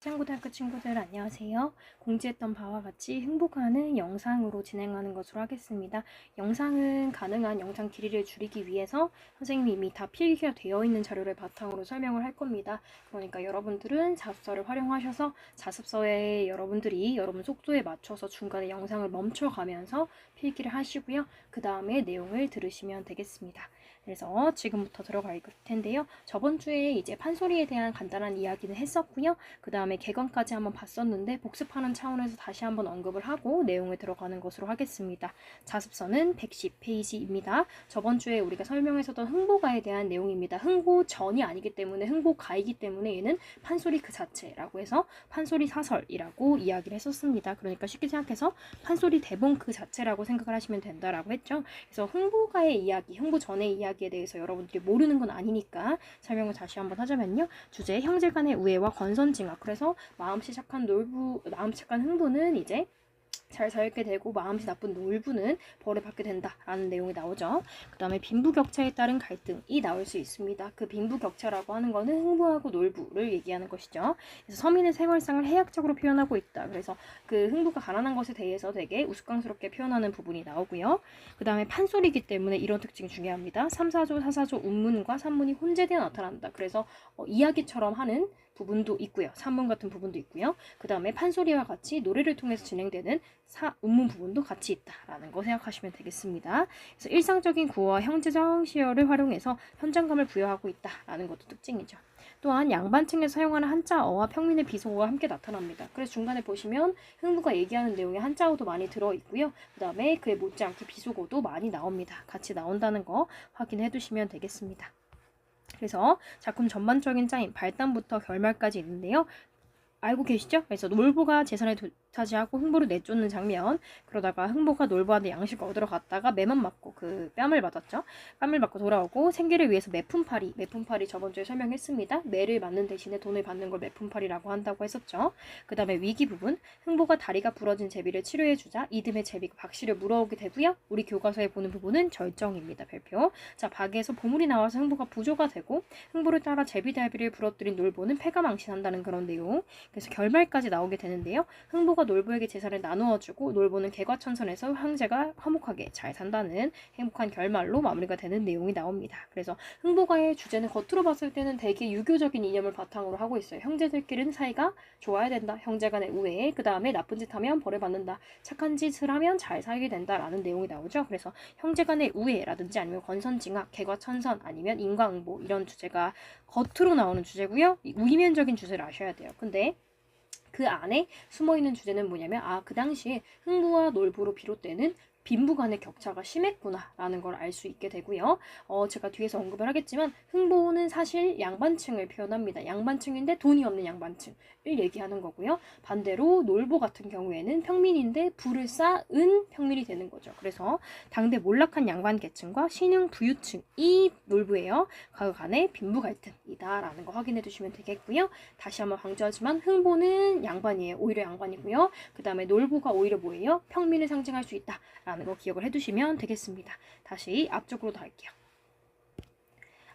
고등학교 친구들 안녕하세요. 공지했던 바와 같이 흥복하는 영상으로 진행하는 것으로 하겠습니다. 영상은 가능한 영상 길이를 줄이기 위해서 선생님이 이미 다 필기가 되어 있는 자료를 바탕으로 설명을 할 겁니다. 그러니까 여러분들은 자습서를 활용하셔서 자습서에 여러분들이 여러분 속도에 맞춰서 중간에 영상을 멈춰가면서 필기를 하시고요. 그 다음에 내용을 들으시면 되겠습니다. 그래서 지금부터 들어갈 텐데요. 저번 주에 이제 판소리에 대한 간단한 이야기는 했었고요. 그 다음에 개관까지 한번 봤었는데 복습하는 차원에서 다시 한번 언급을 하고 내용에 들어가는 것으로 하겠습니다. 자습서는 110페이지입니다. 저번 주에 우리가 설명했었던 흥보가에 대한 내용입니다. 흥보 전이 아니기 때문에 흥보가이기 때문에 얘는 판소리 그 자체라고 해서 판소리 사설이라고 이야기를 했었습니다. 그러니까 쉽게 생각해서 판소리 대본 그 자체라고 생각을 하시면 된다라고 했죠. 그래서 흥보가의 이야기, 흥보 전의 이야기에 대해서 여러분들이 모르는 건 아니니까 설명을 다시 한번 하자면요. 주제 형제간의 우애와 권선징악. 그래서 마음씨 착한 흥부는 이제 잘 살게 되고 마음씨 나쁜 놀부는 벌을 받게 된다라는 내용이 나오죠. 그 다음에 빈부격차에 따른 갈등이 나올 수 있습니다. 그 빈부격차라고 하는 거는 흥부하고 놀부를 얘기하는 것이죠. 그래서 서민의 생활상을 해학적으로 표현하고 있다. 그래서 그 흥부가 가난한 것에 대해서 되게 우스꽝스럽게 표현하는 부분이 나오고요. 그 다음에 판소리이기 때문에 이런 특징이 중요합니다. 3, 4조, 4, 4조 운문과 산문이 혼재되어 나타난다. 그래서 이야기처럼 하는 부분도 있고요. 산문 같은 부분도 있고요. 그 다음에 판소리와 같이 노래를 통해서 진행되는 운문 부분도 같이 있다라는 거 생각하시면 되겠습니다. 그래서 일상적인 구어와 형제적 시어를 활용해서 현장감을 부여하고 있다라는 것도 특징이죠. 또한 양반층에서 사용하는 한자어와 평민의 비속어가 함께 나타납니다. 그래서 중간에 보시면 흥부가 얘기하는 내용에 한자어도 많이 들어있고요. 그 다음에 그에 못지않게 비속어도 많이 나옵니다. 같이 나온다는 거 확인해 두시면 되겠습니다. 그래서 작품 전반적인 짜임, 발단부터 결말까지 있는데요. 알고 계시죠? 그래서 놀부가 재산을 차지하고 흥부를 내쫓는 장면. 그러다가 흥부가 놀부한테 양식을 얻으러 갔다가 매만 맞고 그 뺨을 맞았죠. 뺨을 맞고 돌아오고 생계를 위해서 매품팔이 저번 주에 설명했습니다. 매를 맞는 대신에 돈을 받는 걸 매품팔이라고 한다고 했었죠. 그 다음에 위기 부분. 흥부가 다리가 부러진 제비를 치료해주자 이듬해 제비가 박씨를 물어오게 되고요. 우리 교과서에 보는 부분은 절정입니다. 별표. 자, 박에서 보물이 나와서 흥부가 부조가 되고 흥부를 따라 제비달비를 부러뜨린 놀부는 패가망신한다는 그런 내용. 그래서 결말까지 나오게 되는데요. 흥부가 놀부에게 재산을 나누어주고 놀부는 개과천선에서 형제가 화목하게 잘 산다는 행복한 결말로 마무리가 되는 내용이 나옵니다. 그래서 흥부가의 주제는 겉으로 봤을 때는 되게 유교적인 이념을 바탕으로 하고 있어요. 형제들끼리는 사이가 좋아야 된다. 형제간의 우애. 그 다음에 나쁜 짓 하면 벌을 받는다. 착한 짓을 하면 잘 살게 된다라는 내용이 나오죠. 그래서 형제간의 우애라든지 아니면 권선징악, 개과천선 아니면 인과응보 이런 주제가 겉으로 나오는 주제고요. 이면적인 주제를 아셔야 돼요. 근데 그 안에 숨어있는 주제는 뭐냐면 그 당시에 흥부와 놀부로 비롯되는 빈부 간의 격차가 심했구나 라는 걸 알 수 있게 되고요. 제가 뒤에서 언급을 하겠지만 흥부는 사실 양반층을 표현합니다. 양반층인데 돈이 없는 양반층을 얘기하는 거고요. 반대로 놀부 같은 경우에는 평민인데 부를 쌓은 평민이 되는 거죠. 그래서 당대 몰락한 양반 계층과 신흥 부유층이 놀부예요. 그 간의 빈부 갈등이다 라는 거 확인해 두시면 되겠고요. 다시 한번 강조하지만 흥부는 양반이에요. 오히려 양반이고요. 그 다음에 놀부가 오히려 뭐예요? 평민을 상징할 수 있다 라는 거 기억을 해두시면 되겠습니다. 다시 앞쪽으로 갈게요.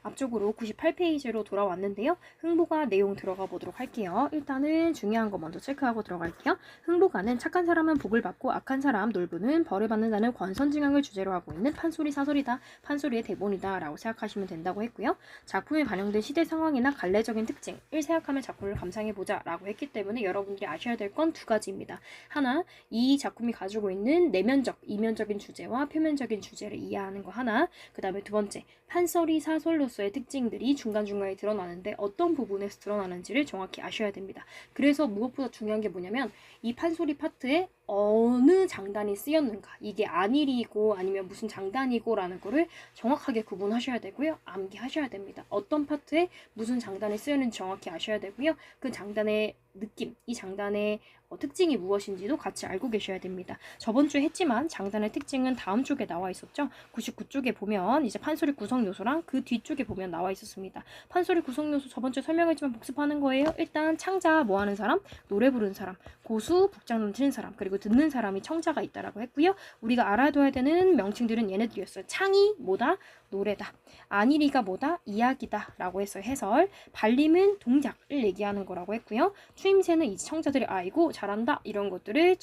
앞쪽으로 98페이지로 돌아왔는데요. 흥보가 내용 들어가 보도록 할게요. 일단은 중요한 거 먼저 체크하고 들어갈게요. 흥보가는 착한 사람은 복을 받고 악한 사람 놀부는 벌을 받는다는 권선징악을 주제로 하고 있는 판소리 사설이다. 판소리의 대본이다 라고 생각하시면 된다고 했고요. 작품에 반영된 시대 상황이나 갈래적인 특징을 생각하면 작품을 감상해보자 라고 했기 때문에 여러분들이 아셔야 될 건 두 가지입니다. 하나, 이 작품이 가지고 있는 내면적, 이면적인 주제와 표면적인 주제를 이해하는 거 하나. 그 다음에 두 번째, 판소리 사설로서의 특징들이 중간중간에 드러나는데 어떤 부분에서 드러나는지를 정확히 아셔야 됩니다. 그래서 무엇보다 중요한 게 뭐냐면 이 판소리 파트에 어느 장단이 쓰였는가, 이게 안일이고 아니면 무슨 장단이고 라는 거를 정확하게 구분하셔야 되고요. 암기하셔야 됩니다. 어떤 파트에 무슨 장단이 쓰였는지 정확히 아셔야 되고요. 그 장단의 느낌, 이 장단의 특징이 무엇인지도 같이 알고 계셔야 됩니다. 저번 주에 했지만 장단의 특징은 다음 쪽에 나와 있었죠. 99쪽에 보면 이제 판소리 구성 요소랑 그 뒤쪽에 보면 나와 있었습니다. 판소리 구성 요소 저번 주에 설명했지만 복습하는 거예요. 일단 창자 뭐 하는 사람, 노래 부르는 사람, 고수 북장 넘치는 사람, 그리고 그리고 듣는 사람이 청자가 있다라고 했고요. 우리가 알아둬야 되는 명칭들은 얘네들이었어요. 창이 뭐다? 노래다. 안일이가 뭐다? 이야기다 라고 해서 해설. 발림은 동작을 얘기하는 거라고 했고요. 추임새는 이 청자들이 아이고 잘한다 이런 것들을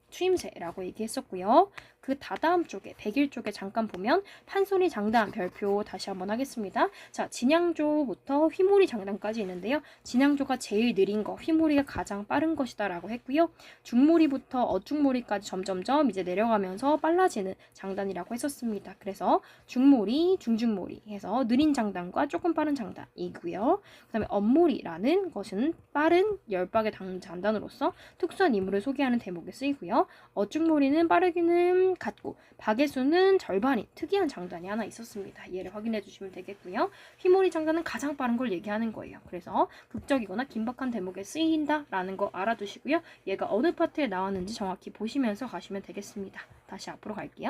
추임새라고 얘기했었고요. 그 다다음 쪽에 101쪽에 잠깐 보면 판소리 장단 별표 다시 한번 하겠습니다. 자, 진양조부터 휘몰이 장단까지 있는데요. 진양조가 제일 느린 거, 휘몰이가 가장 빠른 것이다 라고 했고요. 중몰이부터 어중몰이까지 점점점 이제 내려가면서 빨라지는 장단이라고 했었습니다. 그래서 중몰이, 중중몰이 해서 느린 장단과 조금 빠른 장단이고요. 그 다음에 엄몰이라는 것은 빠른 열박의 장단으로서 특수한 인물을 소개하는 대목에 쓰이고요. 어중몰이는 빠르기는 같고 박의 수는 절반인 특이한 장단이 하나 있었습니다. 얘를 확인해 주시면 되겠고요. 휘몰이 장단은 가장 빠른 걸 얘기하는 거예요. 그래서 극적이거나 긴박한 대목에 쓰인다라는 거 알아두시고요. 얘가 어느 파트에 나왔는지 정확히 보시면서 가시면 되겠습니다. 다시 앞으로 갈게요.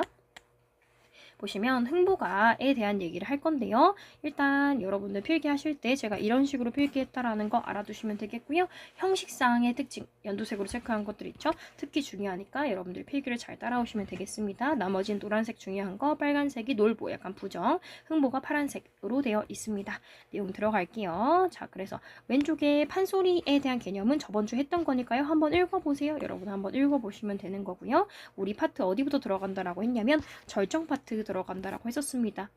보시면 흥보가에 대한 얘기를 할 건데요. 일단 여러분들 필기하실 때 제가 이런 식으로 필기했다라는 거 알아두시면 되겠고요. 형식상의 특징, 연두색으로 체크한 것들 있죠. 특히 중요하니까 여러분들 필기를 잘 따라오시면 되겠습니다. 나머진 노란색 중요한 거, 빨간색이 놀보, 약간 부정, 흥보가 파란색으로 되어 있습니다. 내용 들어갈게요. 자, 그래서 왼쪽에 판소리에 대한 개념은 저번 주 했던 거니까요. 한번 읽어보세요. 여러분 한번 읽어보시면 되는 거고요. 우리 파트 어디부터 들어간다라고 했냐면 절정 파트 들어간다라고 했었습니다.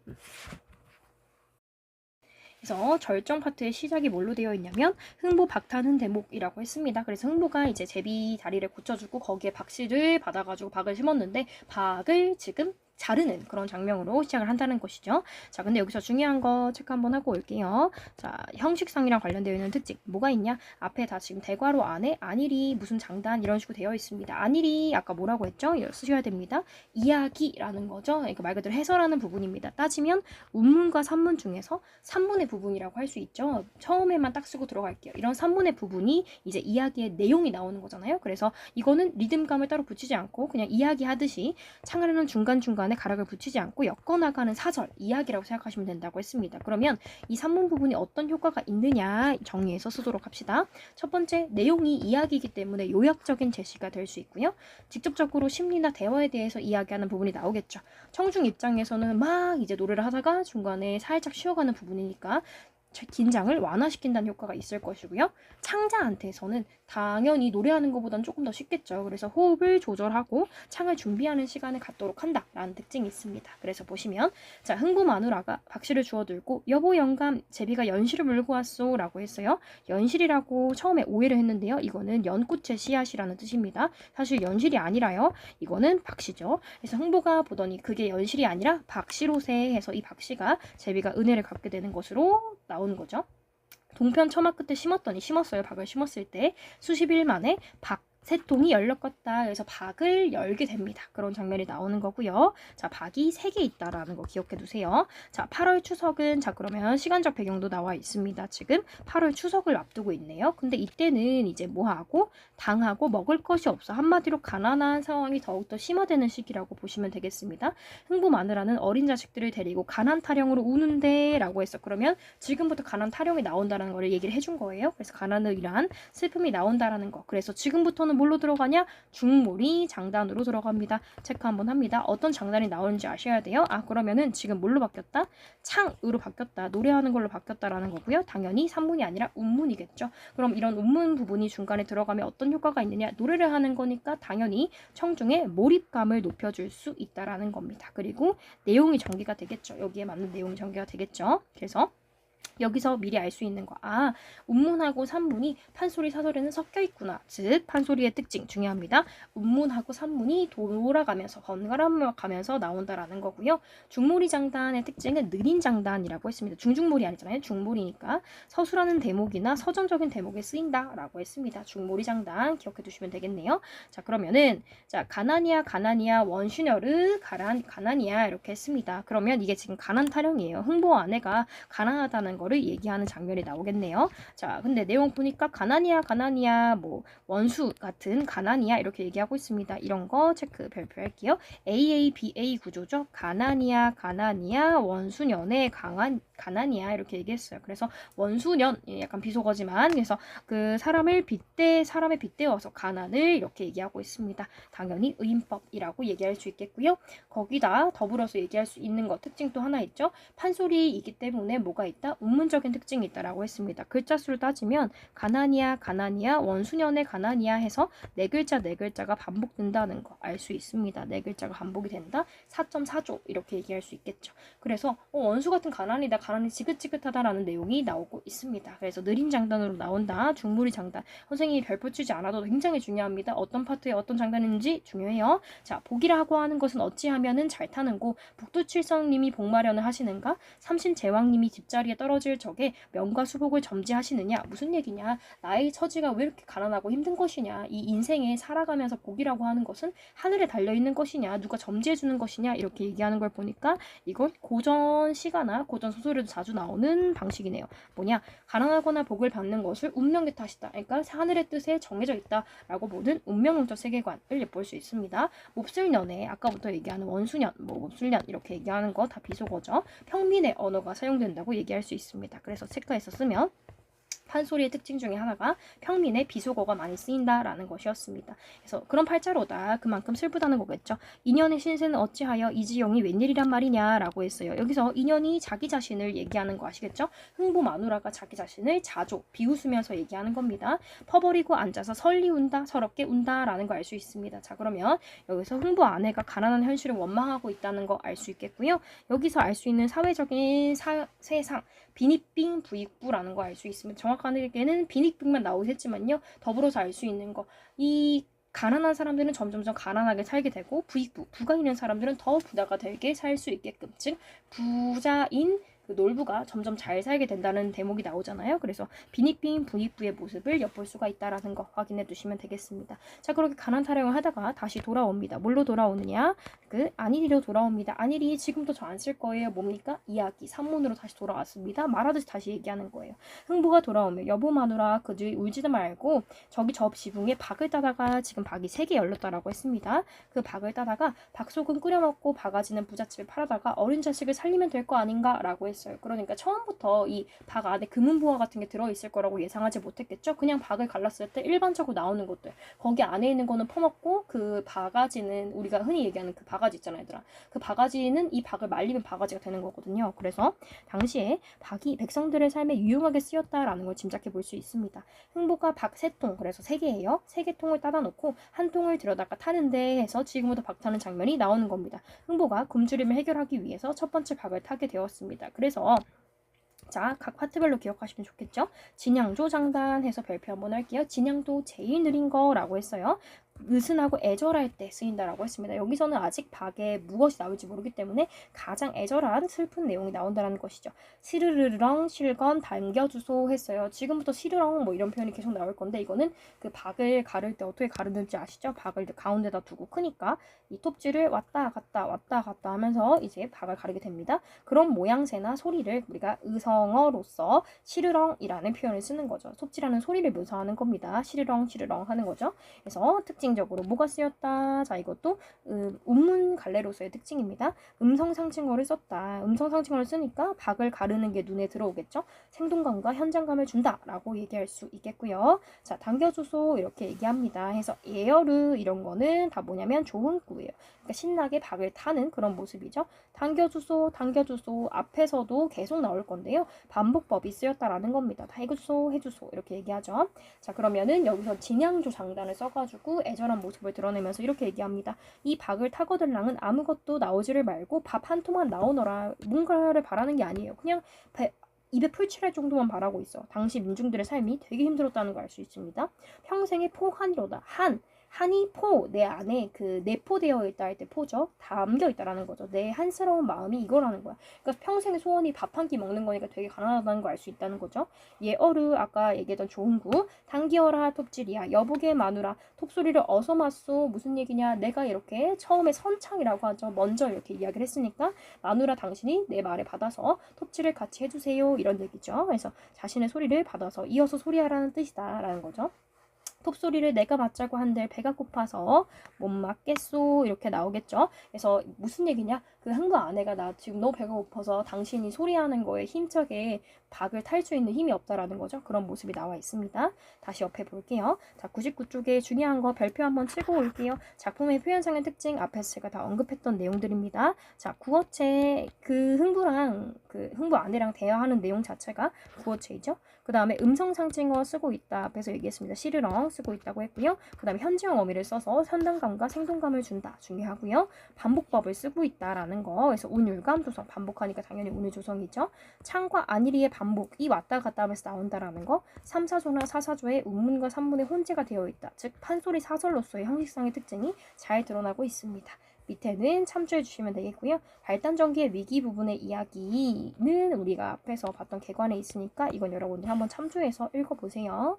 그래서 절정 파트의 시작이 뭘로 되어 있냐면 흥보 박타는 대목이라고 했습니다. 그래서 흥보가 이제 제비 다리를 고쳐주고 거기에 박씨를 받아가지고 박을 심었는데 박을 지금 자르는 그런 장면으로 시작을 한다는 것이죠. 자, 근데 여기서 중요한 거 체크 한번 하고 올게요. 자, 형식상이랑 관련되어 있는 특징 뭐가 있냐? 앞에 다 지금 대괄호 안에 안일이 무슨 장단 이런 식으로 되어 있습니다. 안일이 아까 뭐라고 했죠? 이걸 쓰셔야 됩니다. 이야기라는 거죠. 그러니까 말 그대로 해설하는 부분입니다. 따지면 운문과 산문 중에서 산문의 부분이라고 할 수 있죠. 처음에만 딱 쓰고 들어갈게요. 이런 산문의 부분이 이제 이야기의 내용이 나오는 거잖아요. 그래서 이거는 리듬감을 따로 붙이지 않고 그냥 이야기하듯이 창하려는 중간중간에 가락을 붙이지 않고 엮어나가는 사절, 이야기라고 생각하시면 된다고 했습니다. 그러면 이 산문 부분이 어떤 효과가 있느냐 정리해서 쓰도록 합시다. 첫 번째, 내용이 이야기이기 때문에 요약적인 제시가 될 수 있고요. 직접적으로 심리나 대화에 대해서 이야기하는 부분이 나오겠죠. 청중 입장에서는 막 이제 노래를 하다가 중간에 살짝 쉬어가는 부분이니까 긴장을 완화시킨다는 효과가 있을 것이고요. 창자한테서는 당연히 노래하는 것보다는 조금 더 쉽겠죠. 그래서 호흡을 조절하고 창을 준비하는 시간을 갖도록 한다라는 특징이 있습니다. 그래서 보시면 자, 흥부 마누라가 박씨를 주워들고 여보 영감 제비가 연실을 물고 왔소 라고 했어요. 연실이라고 처음에 오해를 했는데요. 이거는 연꽃의 씨앗이라는 뜻입니다. 사실 연실이 아니라요. 이거는 박씨죠. 그래서 흥부가 보더니 그게 연실이 아니라 박씨로세 해서 이 박씨가 제비가 은혜를 갚게 되는 것으로 나오는 거죠. 동편 처마 끝에 심었어요. 박을 심었을 때 수십 일 만에 새통이 열렸겠다. 그래서 박을 열게 됩니다. 그런 장면이 나오는 거고요. 자, 박이 3개 있다라는 거 기억해 두세요. 자, 8월 추석은 자 그러면 시간적 배경도 나와 있습니다. 지금 8월 추석을 앞두고 있네요. 근데 이때는 이제 뭐하고 당하고 먹을 것이 없어. 한마디로 가난한 상황이 더욱더 심화되는 시기라고 보시면 되겠습니다. 흥부 마누라는 어린 자식들을 데리고 가난 타령으로 우는데 라고 했어. 그러면 지금부터 가난 타령이 나온다는 거를 얘기를 해준 거예요. 그래서 가난을 위한 슬픔이 나온다라는 거. 그래서 지금부터는 뭘로 들어가냐? 중몰이 장단으로 들어갑니다. 체크 한번 합니다. 어떤 장단이 나오는지 아셔야 돼요. 아, 그러면은 지금 뭘로 바뀌었다? 창으로 바뀌었다. 노래하는 걸로 바뀌었다라는 거고요. 당연히 산문이 아니라 운문이겠죠. 그럼 이런 운문 부분이 중간에 들어가면 어떤 효과가 있느냐? 노래를 하는 거니까 당연히 청중의 몰입감을 높여줄 수 있다라는 겁니다. 그리고 내용이 전개가 되겠죠. 여기에 맞는 내용이 전개가 되겠죠. 그래서 여기서 미리 알 수 있는 거. 아, 운문하고 산문이 판소리 사설에는 섞여 있구나. 즉 판소리의 특징 중요합니다. 운문하고 산문이 돌아가면서 번갈아 가면서 나온다라는 거고요. 중몰이 장단의 특징은 느린 장단이라고 했습니다. 중중몰이 아니잖아요. 중몰이니까 서술하는 대목이나 서정적인 대목에 쓰인다라고 했습니다. 중몰이 장단 기억해 두시면 되겠네요. 자, 그러면은 자, 가나니아 원슈녀르 가나니아 이렇게 했습니다. 그러면 이게 지금 가난 타령이에요. 흥보 아내가 가난하다는 거를 얘기하는 장면이 나오겠네요. 자, 근데 내용 보니까 가나니아 뭐 원수 같은 가나니아 이렇게 얘기하고 있습니다. 이런 거 체크 별표할게요. AABA 구조죠. 가나니아 원수년의 가난이야 이렇게 얘기했어요. 그래서 원수년 약간 비속어지만 그래서 그 사람의 빗대어서 가난을 이렇게 얘기하고 있습니다. 당연히 의인법이라고 얘기할 수 있겠고요. 거기다 더불어서 얘기할 수 있는 것 특징 또 하나 있죠. 판소리이기 때문에 뭐가 있다? 운문적인 특징이 있다라고 했습니다. 글자 수를 따지면 가난이야 원수년의 가난이야 해서 네 글자가 반복된다는 거 알 수 있습니다. 네 글자가 반복이 된다. 4.4조 이렇게 얘기할 수 있겠죠. 그래서 원수 같은 가난이 지긋지긋하다라는 내용이 나오고 있습니다. 그래서 느린 장단으로 나온다. 중무리 장단. 선생님이 별표 치지 않아도 굉장히 중요합니다. 어떤 파트에 어떤 장단인지 중요해요. 자, 복이라고 하는 것은 어찌하면은 잘 타는고 북두칠성님이 복마련을 하시는가? 삼신제왕님이 뒷자리에 떨어질 적에 명과 수복을 점지하시느냐? 무슨 얘기냐? 나의 처지가 왜 이렇게 가난하고 힘든 것이냐? 이 인생에 살아가면서 복이라고 하는 것은 하늘에 달려있는 것이냐? 누가 점지해주는 것이냐? 이렇게 얘기하는 걸 보니까 이건 고전 시가나 고전 소설에도 자주 나오는 방식이네요. 뭐냐? 가난하거나 복을 받는 것을 운명의 탓이다. 그러니까 하늘의 뜻에 정해져 있다라고 보는 운명론적 세계관을 엿볼 수 있습니다. 몹쓸년에 아까부터 얘기하는 원수년, 몹쓸년 이렇게 얘기하는 거 다 비속어죠. 평민의 언어가 사용된다고 얘기할 수 있습니다. 그래서 체크해서 쓰면 판소리의 특징 중에 하나가 평민의 비속어가 많이 쓰인다라는 것이었습니다. 그래서 그런 팔자로다. 그만큼 슬프다는 거겠죠. 인연의 신세는 어찌하여 이지영이 웬일이란 말이냐라고 했어요. 여기서 인연이 자기 자신을 얘기하는 거 아시겠죠? 흥부 마누라가 자기 자신을 자조, 비웃으면서 얘기하는 겁니다. 퍼버리고 앉아서 설리운다, 서럽게 운다라는 거 알 수 있습니다. 자, 그러면 여기서 흥부 아내가 가난한 현실을 원망하고 있다는 거 알 수 있겠고요. 여기서 알 수 있는 사회적인 세상, 비닉빙 부익부라는 거 알 수 있으면 정확하게는 비닉빙만 나오겠지만요. 더불어서 알 수 있는 거. 이 가난한 사람들은 점점점 가난하게 살게 되고 부가 있는 사람들은 더 부자가 되게 살 수 있게끔 즉 부자인 그 놀부가 점점 잘 살게 된다는 대목이 나오잖아요. 그래서 비닉빙 부익부의 모습을 엿볼 수가 있다라는 거 확인해 두시면 되겠습니다. 자, 그렇게 가난 타령을 하다가 다시 돌아옵니다. 뭘로 돌아오느냐? 그 안일이로 돌아옵니다. 안일이 지금도 저 안 쓸 거예요. 뭡니까? 이야기 산문으로 다시 돌아왔습니다. 말하듯이 다시 얘기하는 거예요. 흥부가 돌아오면 여보 마누라 그들 울지도 말고 저기 저 지붕에 박을 따다가 지금 박이 3개 열렸다라고 했습니다. 그 박을 따다가 박소금 끓여 먹고 바가지는 부잣집에 팔아다가 어린 자식을 살리면 될 거 아닌가라고 했어요. 그러니까 처음부터 이 박 안에 금은보화 같은 게 들어있을 거라고 예상하지 못했겠죠. 그냥 박을 갈랐을 때 일반적으로 나오는 것들 거기 안에 있는 거는 퍼먹고 그 바가지는 우리가 흔히 얘기하는 그 바가지 있잖아 얘들아. 그 바가지는 이 박을 말리면 바가지가 되는 거거든요. 그래서 당시에 박이 백성들의 삶에 유용하게 쓰였다라는 걸 짐작해 볼 수 있습니다. 흥부가 박 3통 그래서 3개예요. 3개 통을 따다 놓고 한 통을 들여다가 타는데 해서 지금부터 박 타는 장면이 나오는 겁니다. 흥부가 굶주림을 해결하기 위해서 첫 번째 박을 타게 되었습니다. 그래서 자, 각 파트별로 기억하시면 좋겠죠? 진양조 장단 해서 별표 한번 할게요. 진양도 제일 느린 거라고 했어요. 느슨하고 애절할 때 쓰인다라고 했습니다. 여기서는 아직 박에 무엇이 나올지 모르기 때문에 가장 애절한 슬픈 내용이 나온다는 것이죠. 시르르렁 실건 당겨주소 했어요. 지금부터 시르렁 뭐 이런 표현이 계속 나올 건데 이거는 그 박을 가를 때 어떻게 가르는지 아시죠? 박을 가운데다 두고 크니까 이 톱질을 왔다 갔다 하면서 이제 박을 가르게 됩니다. 그런 모양새나 소리를 우리가 의성어로서 시르렁이라는 표현을 쓰는 거죠. 톱질하는 소리를 묘사하는 겁니다. 시르렁 하는 거죠. 그래서 특징적으로 뭐가 쓰였다. 자, 이것도 운문 갈래로서의 특징입니다. 음성상징어를 썼다. 음성상징어를 쓰니까 박을 가르는 게 눈에 들어오겠죠. 생동감과 현장감을 준다라고 얘기할 수 있겠고요. 자, 당겨주소 이렇게 얘기합니다. 해서 예열르 이런 거는 다 뭐냐면 좋은 꾸예요. 그러니까 신나게 박을 타는 그런 모습이죠. 당겨주소 앞에서도 계속 나올 건데요. 반복법이 쓰였다라는 겁니다. 해주소 이렇게 얘기하죠. 자, 그러면은 여기서 진양조 장단을 써가지고 애절한 모습을 드러내면서 이렇게 얘기합니다. 이 박을 타거들랑은 아무것도 나오지를 말고 밥 한 토만 나오너라. 뭔가를 바라는 게 아니에요. 그냥 입에 풀칠할 정도만 바라고 있어. 당시 민중들의 삶이 되게 힘들었다는 걸 알 수 있습니다. 평생의 포한이로다. 한이 내 안에 그 내포되어 있다 할 때 포죠. 담겨 있다라는 거죠. 내 한스러운 마음이 이거라는 거야. 그러니까 평생의 소원이 밥 한 끼 먹는 거니까 되게 가난하다는 걸 알 수 있다는 거죠. 예어르 아까 얘기했던 조은구 당기어라 톱질이야. 여보게 마누라 톱소리를 어서 맞소. 무슨 얘기냐. 내가 이렇게 처음에 선창이라고 하죠. 먼저 이렇게 이야기를 했으니까 마누라 당신이 내 말을 받아서 톱질을 같이 해주세요. 이런 얘기죠. 그래서 자신의 소리를 받아서 이어서 소리하라는 뜻이다 라는 거죠. 톱소리를 내가 맞자고 한들 배가 고파서 못 맞겠소 이렇게 나오겠죠. 그래서 무슨 얘기냐? 그 흥부 아내가 나 지금 너무 배가 고파서 당신이 소리하는 거에 힘차게 박을 탈 수 있는 힘이 없다라는 거죠. 그런 모습이 나와 있습니다. 다시 옆에 볼게요. 자, 99쪽에 중요한 거 별표 한번 치고 올게요. 작품의 표현상의 특징 앞에서 제가 다 언급했던 내용들입니다. 자, 구어체 그 흥부랑 그 흥부 아내랑 대화하는 내용 자체가 구어체이죠. 그 다음에 음성상징어 쓰고 있다. 앞에서 얘기했습니다. 시르렁 쓰고 있다고 했고요. 그 다음에 현지형 어미를 써서 현당감과 생동감을 준다. 중요하고요. 반복법을 쓰고 있다라는 거. 그래서 운율감 조성. 반복하니까 당연히 운율 조성이죠. 창과 안일이의 반복이 왔다 갔다 하면서 나온다라는 거. 3, 4조나 4, 4조에 운문과 산문의 혼재가 되어 있다. 즉 판소리 사설로서의 형식상의 특징이 잘 드러나고 있습니다. 밑에는 참조해 주시면 되겠고요. 발단전기의 위기 부분의 이야기는 우리가 앞에서 봤던 개관에 있으니까 이건 여러분들 한번 참조해서 읽어보세요.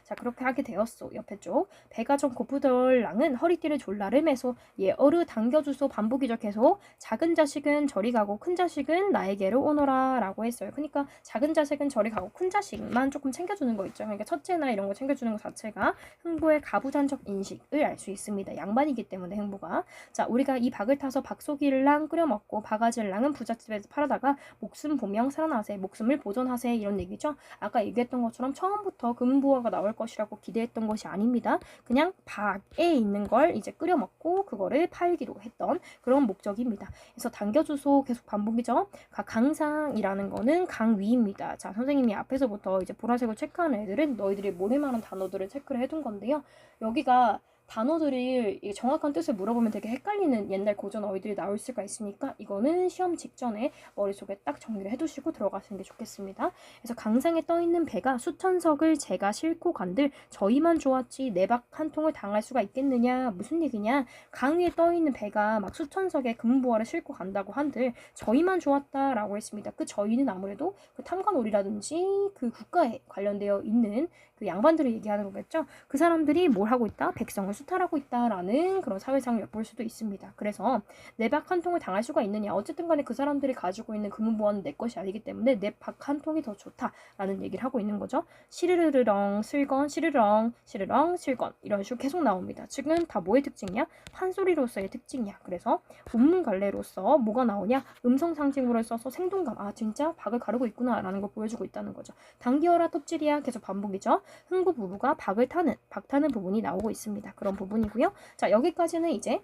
자, 그렇게 하게 되었소. 옆에 쪽. 배가 좀 고프덜랑은 허리띠를 졸라르면서 예어르 당겨주소 반복이죠. 계속 작은 자식은 저리 가고 큰 자식은 나에게로 오너라 라고 했어요. 그러니까 작은 자식은 저리 가고 큰 자식만 조금 챙겨주는 거 있죠. 그러니까 첫째나 이런 거 챙겨주는 것 자체가 흥부의 가부장적 인식을 알 수 있습니다. 양반이기 때문에 흥부가. 자, 우리가 이 박을 타서 박소길랑 끓여 먹고 바가지랑은 부잣집에서 팔아다가 목숨 보명 살아나세, 목숨을 보존하세 이런 얘기죠. 아까 얘기했던 것처럼 처음부터 금부화가 나올 것이라고 기대했던 것이 아닙니다. 그냥 박에 있는 걸 이제 끓여 먹고 그거를 팔기로 했던 그런 목적입니다. 그래서 당겨주소 계속 반복이죠. 강상이라는 거는 강 위입니다. 자, 선생님이 앞에서부터 이제 보라색으로 체크하는 애들은 너희들이 모를 만한 단어들을 체크를 해둔 건데요. 여기가 단어들을 정확한 뜻을 물어보면 되게 헷갈리는 옛날 고전 어휘들이 나올 수가 있으니까 이거는 시험 직전에 머릿속에 딱 정리를 해두시고 들어가시는 게 좋겠습니다. 그래서 강상에 떠있는 배가 수천 석을 제가 싣고 간들 저희만 좋았지 내박 한 통을 당할 수가 있겠느냐 무슨 얘기냐. 강 위에 떠있는 배가 막 수천 석의 금부화를 싣고 간다고 한들 저희만 좋았다라고 했습니다. 그 저희는 아무래도 그 탐관오리라든지 그 국가에 관련되어 있는 그 양반들을 얘기하는 거겠죠. 그 사람들이 뭘 하고 있다? 백성을 수탈하고 있다라는 그런 사회상을 엿볼 수도 있습니다. 그래서 내박 한 통을 당할 수가 있느냐. 어쨌든 간에 그 사람들이 가지고 있는 금은보화는 내 것이 아니기 때문에 내 박 한 통이 더 좋다라는 얘기를 하고 있는 거죠. 시르르렁 슬건 시르렁 시르렁 슬건 이런 식으로 계속 나옵니다. 지금 다 뭐의 특징이야? 판소리로서의 특징이야. 그래서 본문갈래로서 뭐가 나오냐? 음성 상징으로 써서 생동감. 아 진짜 박을 가르고 있구나 라는 걸 보여주고 있다는 거죠. 당기어라 톱질이야 계속 반복이죠. 흥부 부부가 박을 타는 박 타는 부분이 나오고 있습니다. 그런 부분이고요. 자, 여기까지는 이제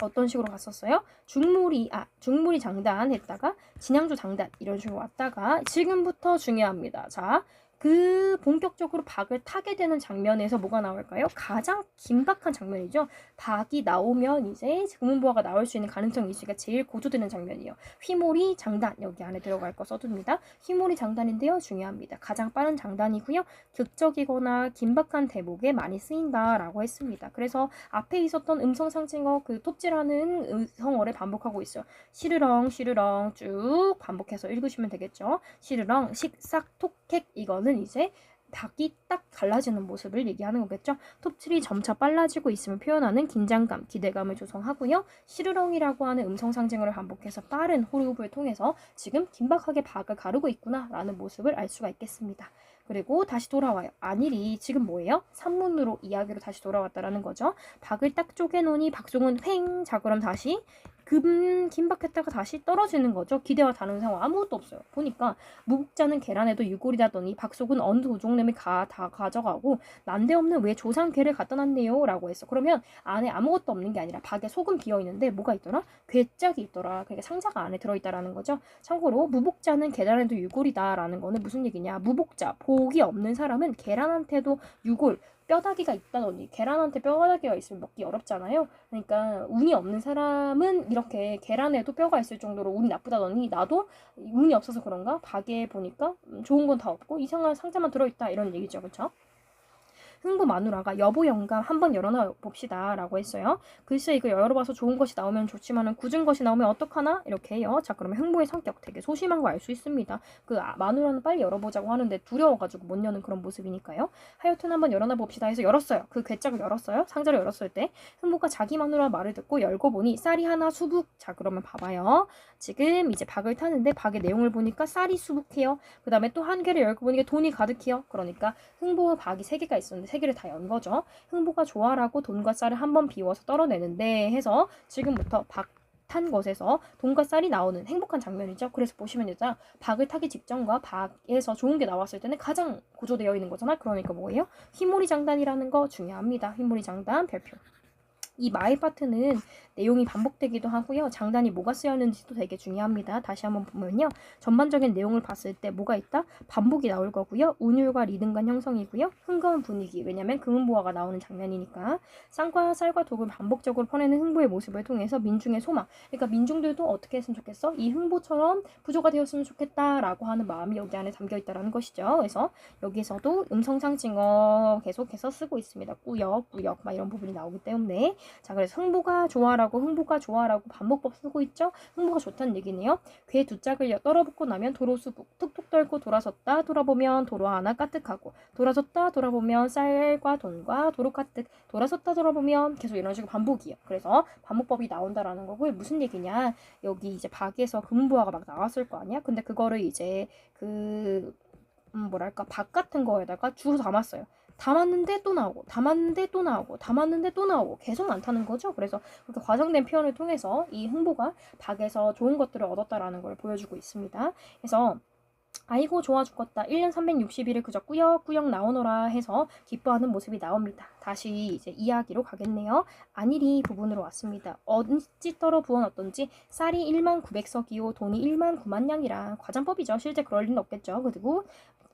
어떤 식으로 갔었어요? 중물이 장단했다가 진양조 장단 이런 식으로 왔다가 지금부터 중요합니다. 자, 그 본격적으로 박을 타게 되는 장면에서 뭐가 나올까요? 가장 긴박한 장면이죠. 박이 나오면 이제 금은보화가 나올 수 있는 가능성이 있으니까 제일 고조되는 장면이에요. 휘몰이 장단 여기 안에 들어갈 거 써둡니다. 휘몰이 장단인데요. 중요합니다. 가장 빠른 장단이고요. 극적이거나 긴박한 대목에 많이 쓰인다라고 했습니다. 그래서 앞에 있었던 음성상징어 그 톱질하는 음성어를 반복하고 있어요. 시르렁 시르렁 쭉 반복해서 읽으시면 되겠죠. 시르렁 식삭 톡택 이거는 이제 박이 딱 갈라지는 모습을 얘기하는 거겠죠. 톱질이 점차 빨라지고 있음을 표현하는 긴장감, 기대감을 조성하고요. 시르렁이라고 하는 음성 상징어를 반복해서 빠른 호흡을 통해서 지금 긴박하게 박을 가르고 있구나 라는 모습을 알 수가 있겠습니다. 그리고 다시 돌아와요. 안일이 지금 뭐예요? 산문으로 이야기로 다시 돌아왔다라는 거죠. 박을 딱 쪼개놓으니 박송은 횡. 자 그럼 다시 긴박했다가 다시 떨어지는 거죠. 기대와 다른 상황 아무것도 없어요. 보니까 무국자는 계란에도 유골이다더니 박속은 어느 도종놈이 다 가져가고 난데없는 왜 조상 괴를 갖다 놨네요 라고 했어. 그러면 안에 아무것도 없는 게 아니라 박에 속은 비어있는데 뭐가 있더라? 괴짝이 있더라. 그러니까 상자가 안에 들어있다라는 거죠. 참고로 무복자는 계란에도 유골이다 라는 거는 무슨 얘기냐. 무복자, 복이 없는 사람은 계란한테도 유골 뼈다귀가 있다더니 계란한테 뼈다귀가 있으면 먹기 어렵잖아요. 그러니까 운이 없는 사람은 이렇게 계란에도 뼈가 있을 정도로 운이 나쁘다더니 나도 운이 없어서 그런가? 박에 보니까 좋은 건 다 없고 이상한 상자만 들어있다 이런 얘기죠. 그렇죠? 흥부 마누라가 여보 영감 한번 열어놔 봅시다 라고 했어요. 글쎄 이거 열어봐서 좋은 것이 나오면 좋지만 굳은 것이 나오면 어떡하나? 이렇게 해요. 자 그러면 흥부의 성격 되게 소심한 거 알 수 있습니다. 그 마누라는 빨리 열어보자고 하는데 두려워가지고 못 여는 그런 모습이니까요. 하여튼 한번 열어놔 봅시다 해서 열었어요. 그 괴짝을 열었어요. 상자를 열었을 때 흥부가 자기 마누라 말을 듣고 열고 보니 쌀이 하나 수북. 자 그러면 봐봐요. 지금 이제 박을 타는데 박의 내용을 보니까 쌀이 수북해요. 그 다음에 또 한 개를 열고 보니까 돈이 가득해요. 그러니까 흥부와 박이 3개가 있었는데 3개를 다 연 거죠. 흥부가 좋아라고 돈과 쌀을 한번 비워서 떨어내는데 해서 지금부터 박 탄 것에서 돈과 쌀이 나오는 행복한 장면이죠. 그래서 보시면 이제 박을 타기 직전과 박에서 좋은 게 나왔을 때는 가장 고조되어 있는 거잖아. 그러니까 뭐예요? 휘몰이 장단이라는 거 중요합니다. 휘몰이 장단 별표. 이 마이 파트는 내용이 반복되기도 하고요. 장단이 뭐가 쓰였는지도 되게 중요합니다. 다시 한번 보면요. 전반적인 내용을 봤을 때 뭐가 있다? 반복이 나올 거고요. 운율과 리듬감 형성이고요. 흥겨운 분위기. 왜냐면 금은보화가 나오는 장면이니까. 쌍과 쌀과 독을 반복적으로 퍼내는 흥부의 모습을 통해서 민중의 소망. 그러니까 민중들도 어떻게 했으면 좋겠어? 이 흥부처럼 부조가 되었으면 좋겠다라고 하는 마음이 여기 안에 담겨 있다는 것이죠. 그래서 여기서도 음성상징어 계속해서 쓰고 있습니다. 꾸역, 꾸역 막 이런 부분이 나오기 때문에 자, 그래서 흥부가 좋아라고 반복법 쓰고 있죠. 흥부가 좋다는 얘기네요. 괴 두 짝을 떨어붙고 나면 도로수북 툭툭 떨고 돌아섰다 돌아보면 도로 하나 까뜩하고 돌아섰다 돌아보면 쌀과 돈과 도로 까뜩 돌아섰다 돌아보면 계속 이런 식으로 반복이에요. 그래서 반복법이 나온다라는 거고 무슨 얘기냐? 여기 이제 박에서 금부화가 막 나왔을 거 아니야? 근데 그거를 이제 뭐랄까 박 같은 거에다가 주워 담았어요. 담았는데 또 나오고 담았는데 또 나오고 담았는데 또 나오고 계속 많다는 거죠. 그래서 그렇게 과장된 표현을 통해서 이 흥보가 박에서 좋은 것들을 얻었다라는 걸 보여주고 있습니다. 그래서 아이고 좋아 죽겠다. 1년 360일을 그저 꾸역꾸역 나오너라 해서 기뻐하는 모습이 나옵니다. 다시 이제 이야기로 가겠네요. 안일이 부분으로 왔습니다. 어찌 떨어 부어넣던지 쌀이 1만 900석이요 돈이 1만 9만 양이라 과장법이죠. 실제 그럴 리는 없겠죠. 그리고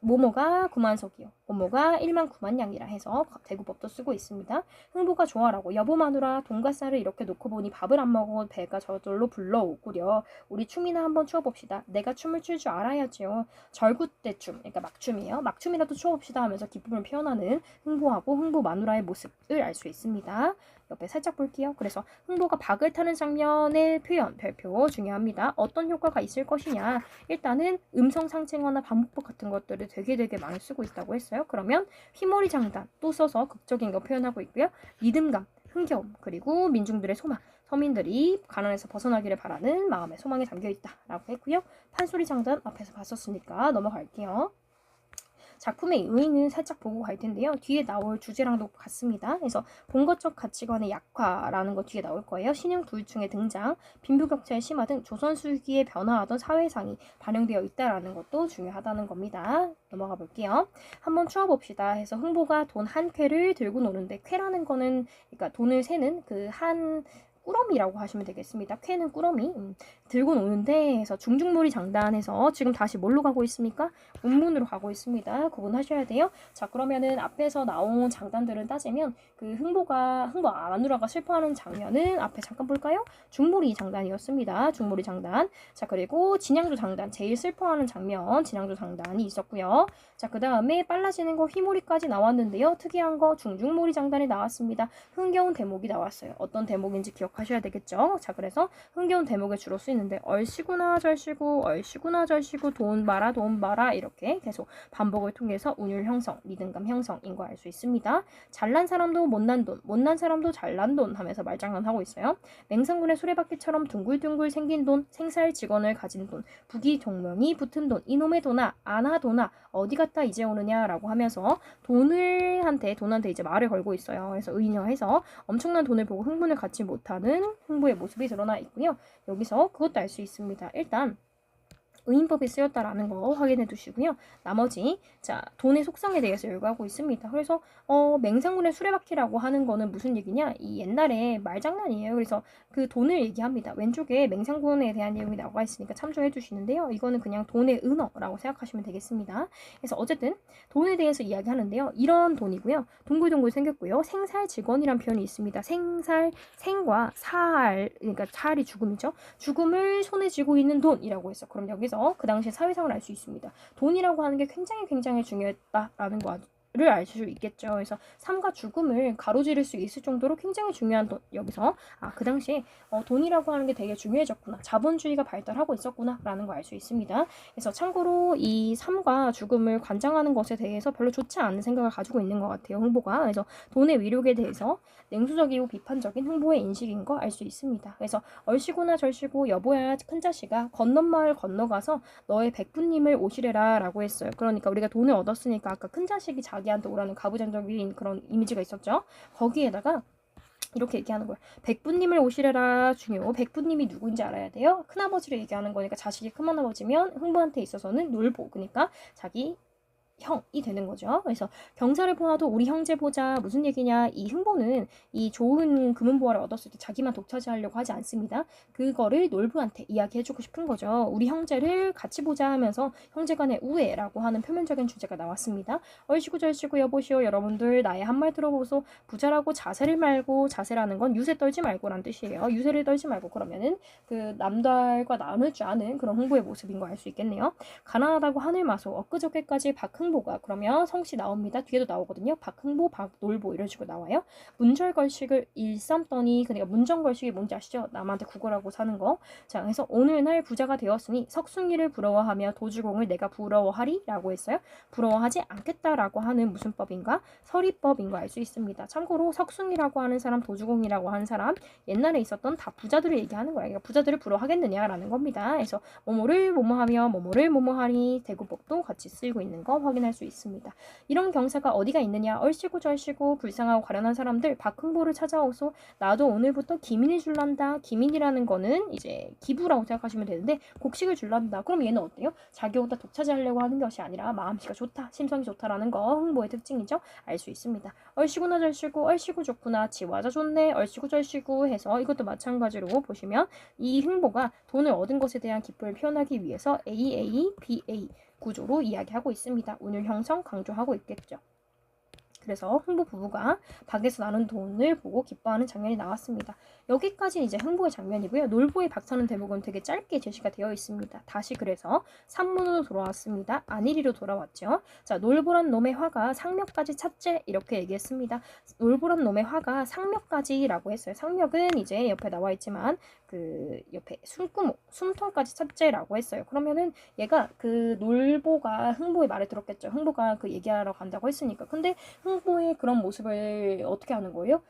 모모가 9만 석이요. 모모가 1만 9만 양이라 해서 대구법도 쓰고 있습니다. 흥부가 좋아라고 여보 마누라 돈과 쌀을 이렇게 놓고 보니 밥을 안 먹어 배가 저절로 불러오구려. 우리 춤이나 한번 추어봅시다. 내가 춤을 출 줄 알아야지요. 절구대춤, 그러니까 막춤이에요. 막춤이라도 추어봅시다 하면서 기쁨을 표현하는 흥부하고 흥부 마누라의 모습을 알 수 있습니다. 옆에 살짝 볼게요. 그래서 흥부가 박을 타는 장면의 표현, 별표 중요합니다. 어떤 효과가 있을 것이냐. 일단은 음성상징어나 반복법 같은 것들을 되게 많이 쓰고 있다고 했어요. 그러면 휘몰이 장단 또 써서 극적인 거 표현하고 있고요. 리듬감, 흥겨움, 그리고 민중들의 소망. 서민들이 가난에서 벗어나기를 바라는 마음의 소망이 담겨있다라고 했고요. 판소리 장단 앞에서 봤었으니까 넘어갈게요. 작품의 의의는 살짝 보고 갈 텐데요. 뒤에 나올 주제랑도 같습니다. 그래서 본거적 가치관의 약화라는 거 뒤에 나올 거예요. 신형 부유층의 등장, 빈부격차의 심화 등 조선 수기에 변화하던 사회상이 반영되어 있다라는 것도 중요하다는 겁니다. 넘어가 볼게요. 한번 추어봅시다 해서 흥보가 돈 한 쾌를 들고 노는데 쾌라는 거는 그러니까 돈을 세는 그한 꾸러미라고 하시면 되겠습니다. 쾌는 꾸러미 들고 노는데 해서 중중몰이 장단해서 지금 다시 뭘로 가고 있습니까? 운문으로 가고 있습니다. 구분하셔야 돼요. 자 그러면은 앞에서 나온 장단들을 따지면 그 흥부 마누라가 슬퍼하는 장면은 앞에 잠깐 볼까요? 중몰이 장단이었습니다. 중몰이 장단. 자 그리고 진양조 장단 제일 슬퍼하는 장면 진양조 장단이 있었고요. 자 그 다음에 빨라지는 거 휘몰이까지 나왔는데요. 특이한 거 중중몰이 장단이 나왔습니다. 흥겨운 대목이 나왔어요. 어떤 대목인지 기억하셔야 되겠죠. 자 그래서 흥겨운 대목에 주로 쓰이는데 얼씨구나 절씨구 얼씨구나 절씨구 돈 봐라 이렇게 계속 반복을 통해서 운율 형성 리듬감 형성인 거 알 수 있습니다. 잘난 사람도 못난 돈 못난 사람도 잘난 돈 하면서 말장난하고 있어요. 맹성군의 수레바퀴처럼 둥글둥글 생긴 돈 생살 직원을 가진 돈 부기 종명이 붙은 돈 이놈의 돈아 아나 돈아 어디 갔다 이제 오느냐라고 하면서 돈한테 이제 말을 걸고 있어요. 그래서 의녀해서 엄청난 돈을 보고 흥분을 갖지 못하는 흥부의 모습이 드러나 있고요. 여기서 그것도 알 수 있습니다. 일단 의인법이 쓰였다라는 거 확인해 두시고요. 나머지 자 돈의 속성에 대해서 열거하고 있습니다. 그래서 맹상군의 수레바퀴라고 하는 거는 무슨 얘기냐? 이 옛날에 말장난이에요. 그래서 그 돈을 얘기합니다. 왼쪽에 맹상군에 대한 내용이 나와 있으니까 참조해 주시는데요. 이거는 그냥 돈의 은어라고 생각하시면 되겠습니다. 그래서 어쨌든 돈에 대해서 이야기하는데요. 이런 돈이고요. 동글동글 생겼고요. 생살 직원이란 표현이 있습니다. 생과 살 그러니까 살이 죽음이죠. 죽음을 손에 쥐고 있는 돈이라고 했어. 그럼 여기서 그 당시 사회상을 알 수 있습니다. 돈이라고 하는 게 굉장히 중요했다라는 거를 알 수 있겠죠. 그래서 삶과 죽음을 가로지를 수 있을 정도로 굉장히 중요한 돈. 여기서 그 당시에 돈이라고 하는 게 되게 중요해졌구나. 자본주의가 발달하고 있었구나 라는 거 알 수 있습니다. 그래서 참고로 이 삶과 죽음을 관장하는 것에 대해서 별로 좋지 않은 생각을 가지고 있는 것 같아요. 흥보가. 그래서 돈의 위력에 대해서 냉소적이고 비판적인 흥보의 인식인 거 알 수 있습니다. 그래서 얼씨구나 절씨구 여보야 큰자식아 건넌마을 건너가서 너의 백부님을 오시래라 라고 했어요. 그러니까 우리가 돈을 얻었으니까 아까 큰자식이 자기한테 오라는 가부장적인 그런 이미지가 있었죠. 거기에다가 이렇게 얘기하는 거예요. 백부님을 오시래라 중요. 백부님이 누구인지 알아야 돼요. 큰아버지를 얘기하는 거니까 자식이 큰아버지면 흥부한테 있어서는 놀보. 그러니까 자기 형이 되는 거죠. 그래서 경사를 보아도 우리 형제 보자. 무슨 얘기냐. 이 흥보는 이 좋은 금은보화를 얻었을 때 자기만 독차지하려고 하지 않습니다. 그거를 놀부한테 이야기해주고 싶은 거죠. 우리 형제를 같이 보자 하면서 형제간의 우애라고 하는 표면적인 주제가 나왔습니다. 얼씨구 절씨구 여보시오. 여러분들 나의 한 말 들어보소. 부자라고 자세를 말고, 자세라는 건 유세 떨지 말고란 뜻이에요. 유세를 떨지 말고. 그러면은 그 남달과 나눌 줄 아는 그런 흥보의 모습인 거 알 수 있겠네요. 가난하다고 하늘마소. 엊그저께까지 박흥보가, 그러면 성씨 나옵니다. 뒤에도 나오거든요. 박흥보, 박놀보 이런 식으로 나와요. 문절걸식을 일삼더니, 그러니까 문정걸식이 뭔지 아시죠? 남한테 구걸하고 사는 거. 자, 그래서 오늘날 부자가 되었으니 석순이를 부러워하며 도주공을 내가 부러워하리? 라고 했어요. 부러워하지 않겠다라고 하는 무슨 법인가? 서리법인 거 알 수 있습니다. 참고로 석순이라고 하는 사람, 도주공이라고 하는 사람, 옛날에 있었던 다 부자들을 얘기하는 거예요. 그러니까 부자들을 부러워하겠느냐라는 겁니다. 그래서 뭐뭐를 뭐뭐하며 뭐뭐를 뭐뭐하리, 대구법도 같이 쓰이고 있는 거 확인할 수 있습니다. 이런 경사가 어디가 있느냐. 얼씨구 절씨구 불쌍하고 가련한 사람들 박흥보를 찾아오소. 나도 오늘부터 기민이 줄란다. 기민이라는 거는 이제 기부라고 생각하시면 되는데 곡식을 줄란다. 그럼 얘는 어때요? 자기 혼자 독차지하려고 하는 것이 아니라 마음씨가 좋다, 심성이 좋다라는 거 흥보의 특징이죠. 알 수 있습니다. 얼씨구나 절씨구, 얼씨구 좋구나, 지와자 좋네, 얼씨구 절씨구 해서 이것도 마찬가지로 보시면 이 흥보가 돈을 얻은 것에 대한 기쁨을 표현하기 위해서 AA, BA 구조로 이야기하고 있습니다. 운율 형성 강조하고 있겠죠. 그래서 흥보 부부가 박에서 나눈 돈을 보고 기뻐하는 장면이 나왔습니다. 여기까지 이제 흥보의 장면이고요. 놀보의 박사는 대목은 되게 짧게 제시가 되어 있습니다. 다시 그래서 산문으로 돌아왔습니다. 안일이로 돌아왔죠. 자, 놀보란 놈의 화가 상묘까지 찼제 이렇게 얘기했습니다. 놀보란 놈의 화가 상묘까지라고 했어요. 상묘는 이제 옆에 나와 있지만 그 옆에 숨구목, 숨통까지 찼제라고 했어요. 그러면은 얘가 그 놀보가 흥보의 말을 들었겠죠. 흥보가 그 얘기하러 간다고 했으니까. 근데 흥보의 그런 모습을 어떻게 하는 거예요?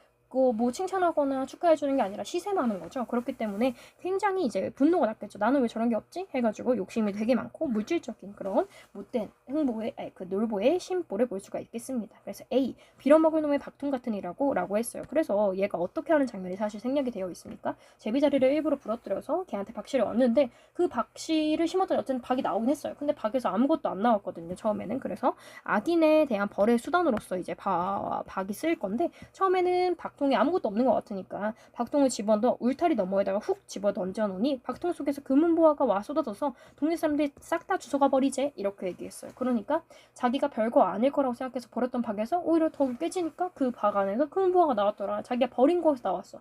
뭐 칭찬하거나 축하해주는 게 아니라 시샘하는 거죠. 그렇기 때문에 굉장히 이제 분노가 났겠죠. 나는 왜 저런 게 없지? 해가지고 욕심이 되게 많고 물질적인 그런 못된 흥보의, 그 놀보의 심보를 볼 수가 있겠습니다. 그래서 A, 빌어먹을 놈의 박통 같은 이라고 라고 했어요. 그래서 얘가 어떻게 하는 장면이 사실 생략이 되어 있습니까? 제비자리를 일부러 부러뜨려서 걔한테 박씨를 얻는데 그 박씨를 심었더니 어쨌든 박이 나오긴 했어요. 근데 박에서 아무것도 안 나왔거든요. 처음에는. 그래서 악인에 대한 벌의 수단으로서 이제 박이 쓰일 건데 처음에는 박통이 아무것도 없는 것 같으니까 박통을 집어넣어 울타리 너머에다가 훅 집어 던져놓으니 박통 속에서 금은보화가 와 쏟아져서 동네 사람들이 싹 다 주워가 버리제 이렇게 얘기했어요. 그러니까 자기가 별거 아닐 거라고 생각해서 버렸던 박에서 오히려 더 깨지니까 그 박 안에서 금은보화가 나왔더라. 자기가 버린 거에서 나왔어.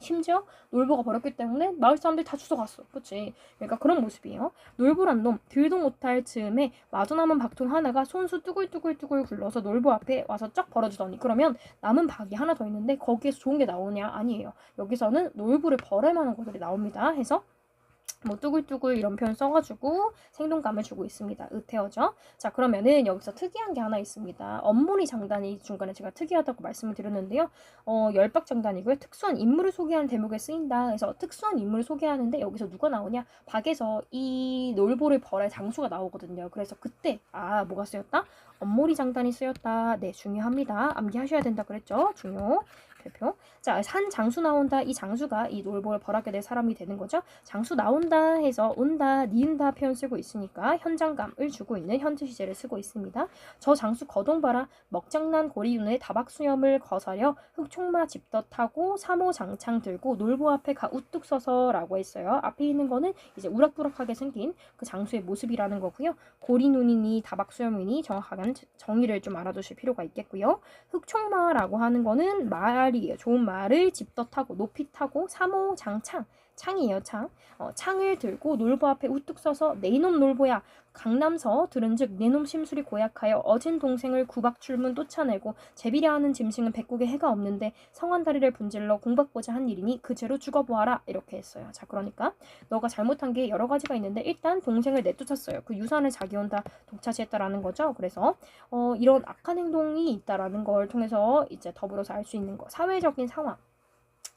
심지어 놀보가 버렸기 때문에 마을 사람들이 다 주워갔어. 그치? 그러니까 그런 모습이에요. 놀보란 놈 들도 못할 즈음에 마저 남은 박통 하나가 손수 뚜글뚜글뚜글 굴러서 놀보 앞에 와서 쫙 벌어지더니 그러면 남은 박이 하나 더 있는데 거기에서 좋은 게 나오냐? 아니에요. 여기서는 놀보를 벌할 만한 것들이 나옵니다. 해서 뭐 뚜글뚜글 이런 표현 써가지고 생동감을 주고 있습니다. 의태어죠. 자, 그러면은 여기서 특이한 게 하나 있습니다. 엄문이 장단이 중간에 제가 특이하다고 말씀을 드렸는데요. 열박 장단이고요. 특수한 인물을 소개하는 대목에 쓰인다. 그래서 특수한 인물을 소개하는데 여기서 누가 나오냐? 박에서 이 놀보를 벌할 장수가 나오거든요. 그래서 그때 뭐가 쓰였다? 엄모리 장단이 쓰였다. 네, 중요합니다. 암기하셔야 된다 그랬죠. 중요. 별표. 자, 산 장수 나온다. 이 장수가 이 놀보를 벌하게 될 사람이 되는 거죠. 장수 나온다 해서 온다, 니은다 표현 쓰고 있으니까 현장감을 주고 있는 현재 시제를 쓰고 있습니다. 저 장수 거동봐라. 먹장난 고리윤의 다박수염을 거사려 흑총마 집덧하고 사모 장창 들고 놀보 앞에 가 우뚝 서서 라고 했어요. 앞에 있는 거는 이제 우락부락하게 생긴 그 장수의 모습이라는 거고요. 고리눈이니 다박수염이니 정확하게 정의를 좀 알아두실 필요가 있겠고요. 흑총마라고 하는 거는 말이에요. 좋은 말을 집덧하고 높이 타고 사모 장창 창이에요. 창을 들고 놀보 앞에 우뚝 서서 내 이놈 놀보야 강남서 들은즉 내놈 심술이 고약하여 어진 동생을 구박 출문 쫓아내고 제비려 하는 짐승은 백국에 해가 없는데 성한 다리를 분질러 공박보자 한 일이니 그 죄로 죽어보아라 이렇게 했어요. 자, 그러니까 너가 잘못한 게 여러 가지가 있는데 일단 동생을 내쫓았어요. 그 유산을 자기 혼자 독차지했다라는 거죠. 그래서 이런 악한 행동이 있다라는 걸 통해서 이제 더불어서 알 수 있는 거 사회적인 상황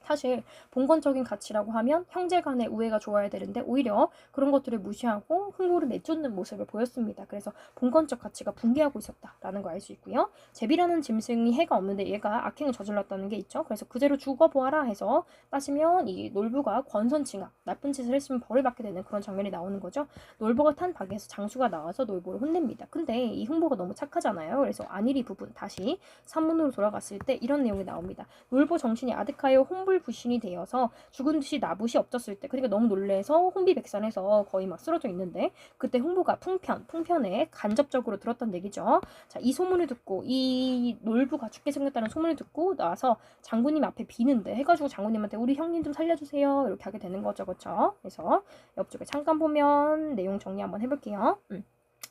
사실 본건적인 가치라고 하면 형제 간의 우애가 좋아야 되는데 오히려 그런 것들을 무시하고 흥보를 내쫓는 모습을 보였습니다. 그래서 본건적 가치가 붕괴하고 있었다라는 걸 알 수 있고요. 제비라는 짐승이 해가 없는데 얘가 악행을 저질렀다는 게 있죠. 그래서 그대로 죽어보아라 해서 따지면 이 놀부가 권선징악, 나쁜 짓을 했으면 벌을 받게 되는 그런 장면이 나오는 거죠. 놀부가 탄 박에서 장수가 나와서 놀부를 혼냅니다. 근데 이 흥보가 너무 착하잖아요. 그래서 안일이 부분 다시 산문으로 돌아갔을 때 이런 내용이 나옵니다. 놀부 정신이 아득하여 혼불부신이 되어서 죽은 듯이 나붓이 엎졌을 때, 그러니까 너무 놀래서 혼비백산해서 거의 막 쓰러져 있는데 그때 흥부가 풍편에 간접적으로 들었던 얘기죠. 자, 이 소문을 듣고 이 놀부가 죽게 생겼다는 소문을 듣고 나와서 장군님 앞에 비는데 해가지고 장군님한테 우리 형님 좀 살려주세요 이렇게 하게 되는 거죠. 그렇죠? 그래서 옆쪽에 잠깐 보면 내용 정리 한번 해볼게요.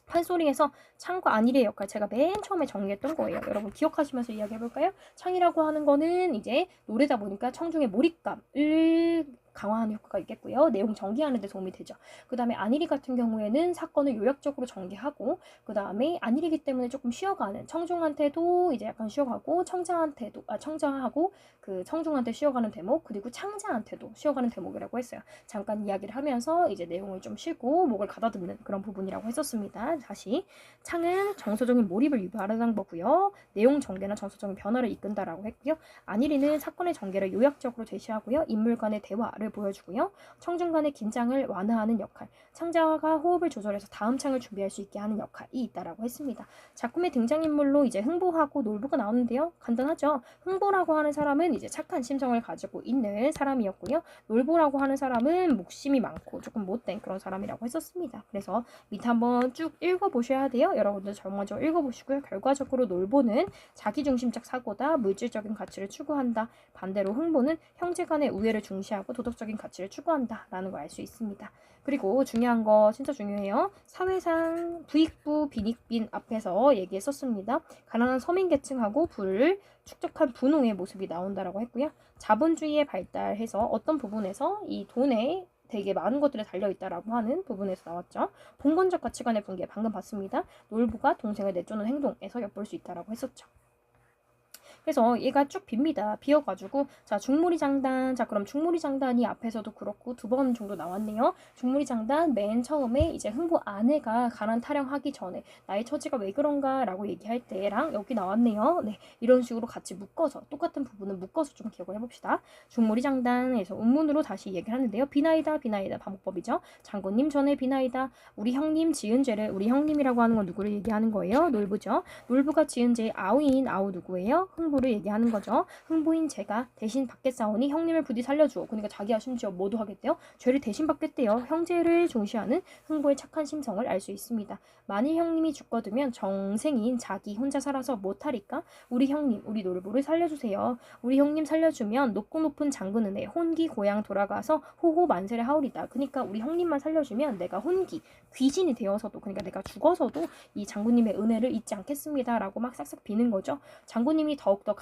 판소리에서 창과 안일의 역할 제가 맨 처음에 정리했던 거예요. 여러분 기억하시면서 이야기해볼까요? 창이라고 하는 거는 이제 노래다 보니까 청중의 몰입감을 강화하는 효과가 있겠고요. 내용 전개하는 데 도움이 되죠. 그 다음에 안일이 같은 경우에는 사건을 요약적으로 전개하고 그 다음에 안일이기 때문에 조금 쉬어가는 청중한테도 이제 약간 쉬어가고 청자하고 그 청중한테 쉬어가는 대목 그리고 창자한테도 쉬어가는 대목이라고 했어요. 잠깐 이야기를 하면서 이제 내용을 좀 쉬고 목을 가다듬는 그런 부분이라고 했었습니다. 다시 창은 정서적인 몰입을 유발하는 거고요. 내용 전개나 정서적인 변화를 이끈다라고 했고요. 안일이는 사건의 전개를 요약적으로 제시하고요. 인물 간의 대화를 보여주고요. 청중 간의 긴장을 완화하는 역할, 창자가 호흡을 조절해서 다음 창을 준비할 수 있게 하는 역할이 있다라고 했습니다. 작품의 등장인물로 이제 흥보하고 놀부가 나오는데요. 간단하죠. 흥보라고 하는 사람은 이제 착한 심성을 가지고 있는 사람이었고요. 놀보라고 하는 사람은 목심이 많고 조금 못된 그런 사람이라고 했었습니다. 그래서 밑에 한번 쭉 읽어보셔야 돼요. 여러분들 먼저 읽어보시고요. 결과적으로 놀보는 자기중심적 사고다. 물질적인 가치를 추구한다. 반대로 흥보는 형제 간의 우애를 중시하고 도덕적인 가치를 추구한다. 라는 걸 알 수 있습니다. 그리고 중요한 거 진짜 중요해요. 사회상 부익부 빈익빈 앞에서 얘기했었습니다. 가난한 서민계층하고 부를 축적한 분홍의 모습이 나온다라고 했고요. 자본주의에 발달해서 어떤 부분에서 이 돈에 되게 많은 것들이 달려있다라고 하는 부분에서 나왔죠. 본건적 가치관의 붕괴 방금 봤습니다. 놀부가 동생을 내쫓는 행동에서 엿볼 수 있다라고 했었죠. 그래서 얘가 쭉 빕니다. 비어가지고 자 중무리 장단 자 그럼 중무리 장단이 앞에서도 그렇고 두 번 정도 나왔네요. 중무리 장단 맨 처음에 이제 흥부 아내가 가난 타령하기 전에 나의 처지가 왜 그런가 라고 얘기할 때랑 여기 나왔네요. 네 이런 식으로 같이 묶어서 똑같은 부분은 묶어서 좀 기억을 해봅시다. 중무리 장단에서 운문으로 다시 얘기를 하는데요. 비나이다 반복법이죠. 장군님 전에 비나이다. 우리 형님 지은 죄를 우리 형님이라고 하는 건 누구를 얘기하는 거예요? 놀부죠. 놀부가 지은 죄의 아우인 아우 누구예요? 흥부를 얘기하는 거죠. 흥부인 제가 대신 받겠사오니 형님을 부디 살려주오. 그러니까 자기가 심지어 뭐도 하겠대요? 죄를 대신 받겠대요. 형제를 중시하는 흥부의 착한 심성을 알 수 있습니다. 만일 형님이 죽거두면 정생인 자기 혼자 살아서 못하리까? 우리 형님, 우리 놀부를 살려주세요. 우리 형님 살려주면 높고 높은 장군은혜 혼기 고향 돌아가서 호호 만세를 하오리다. 그러니까 우리 형님만 살려주면 내가 혼기, 귀신이 되어서도 그러니까 내가 죽어서도 이 장군님의 은혜를 잊지 않겠습니다. 라고 막 싹싹 비는 거죠. 장군님이 더욱더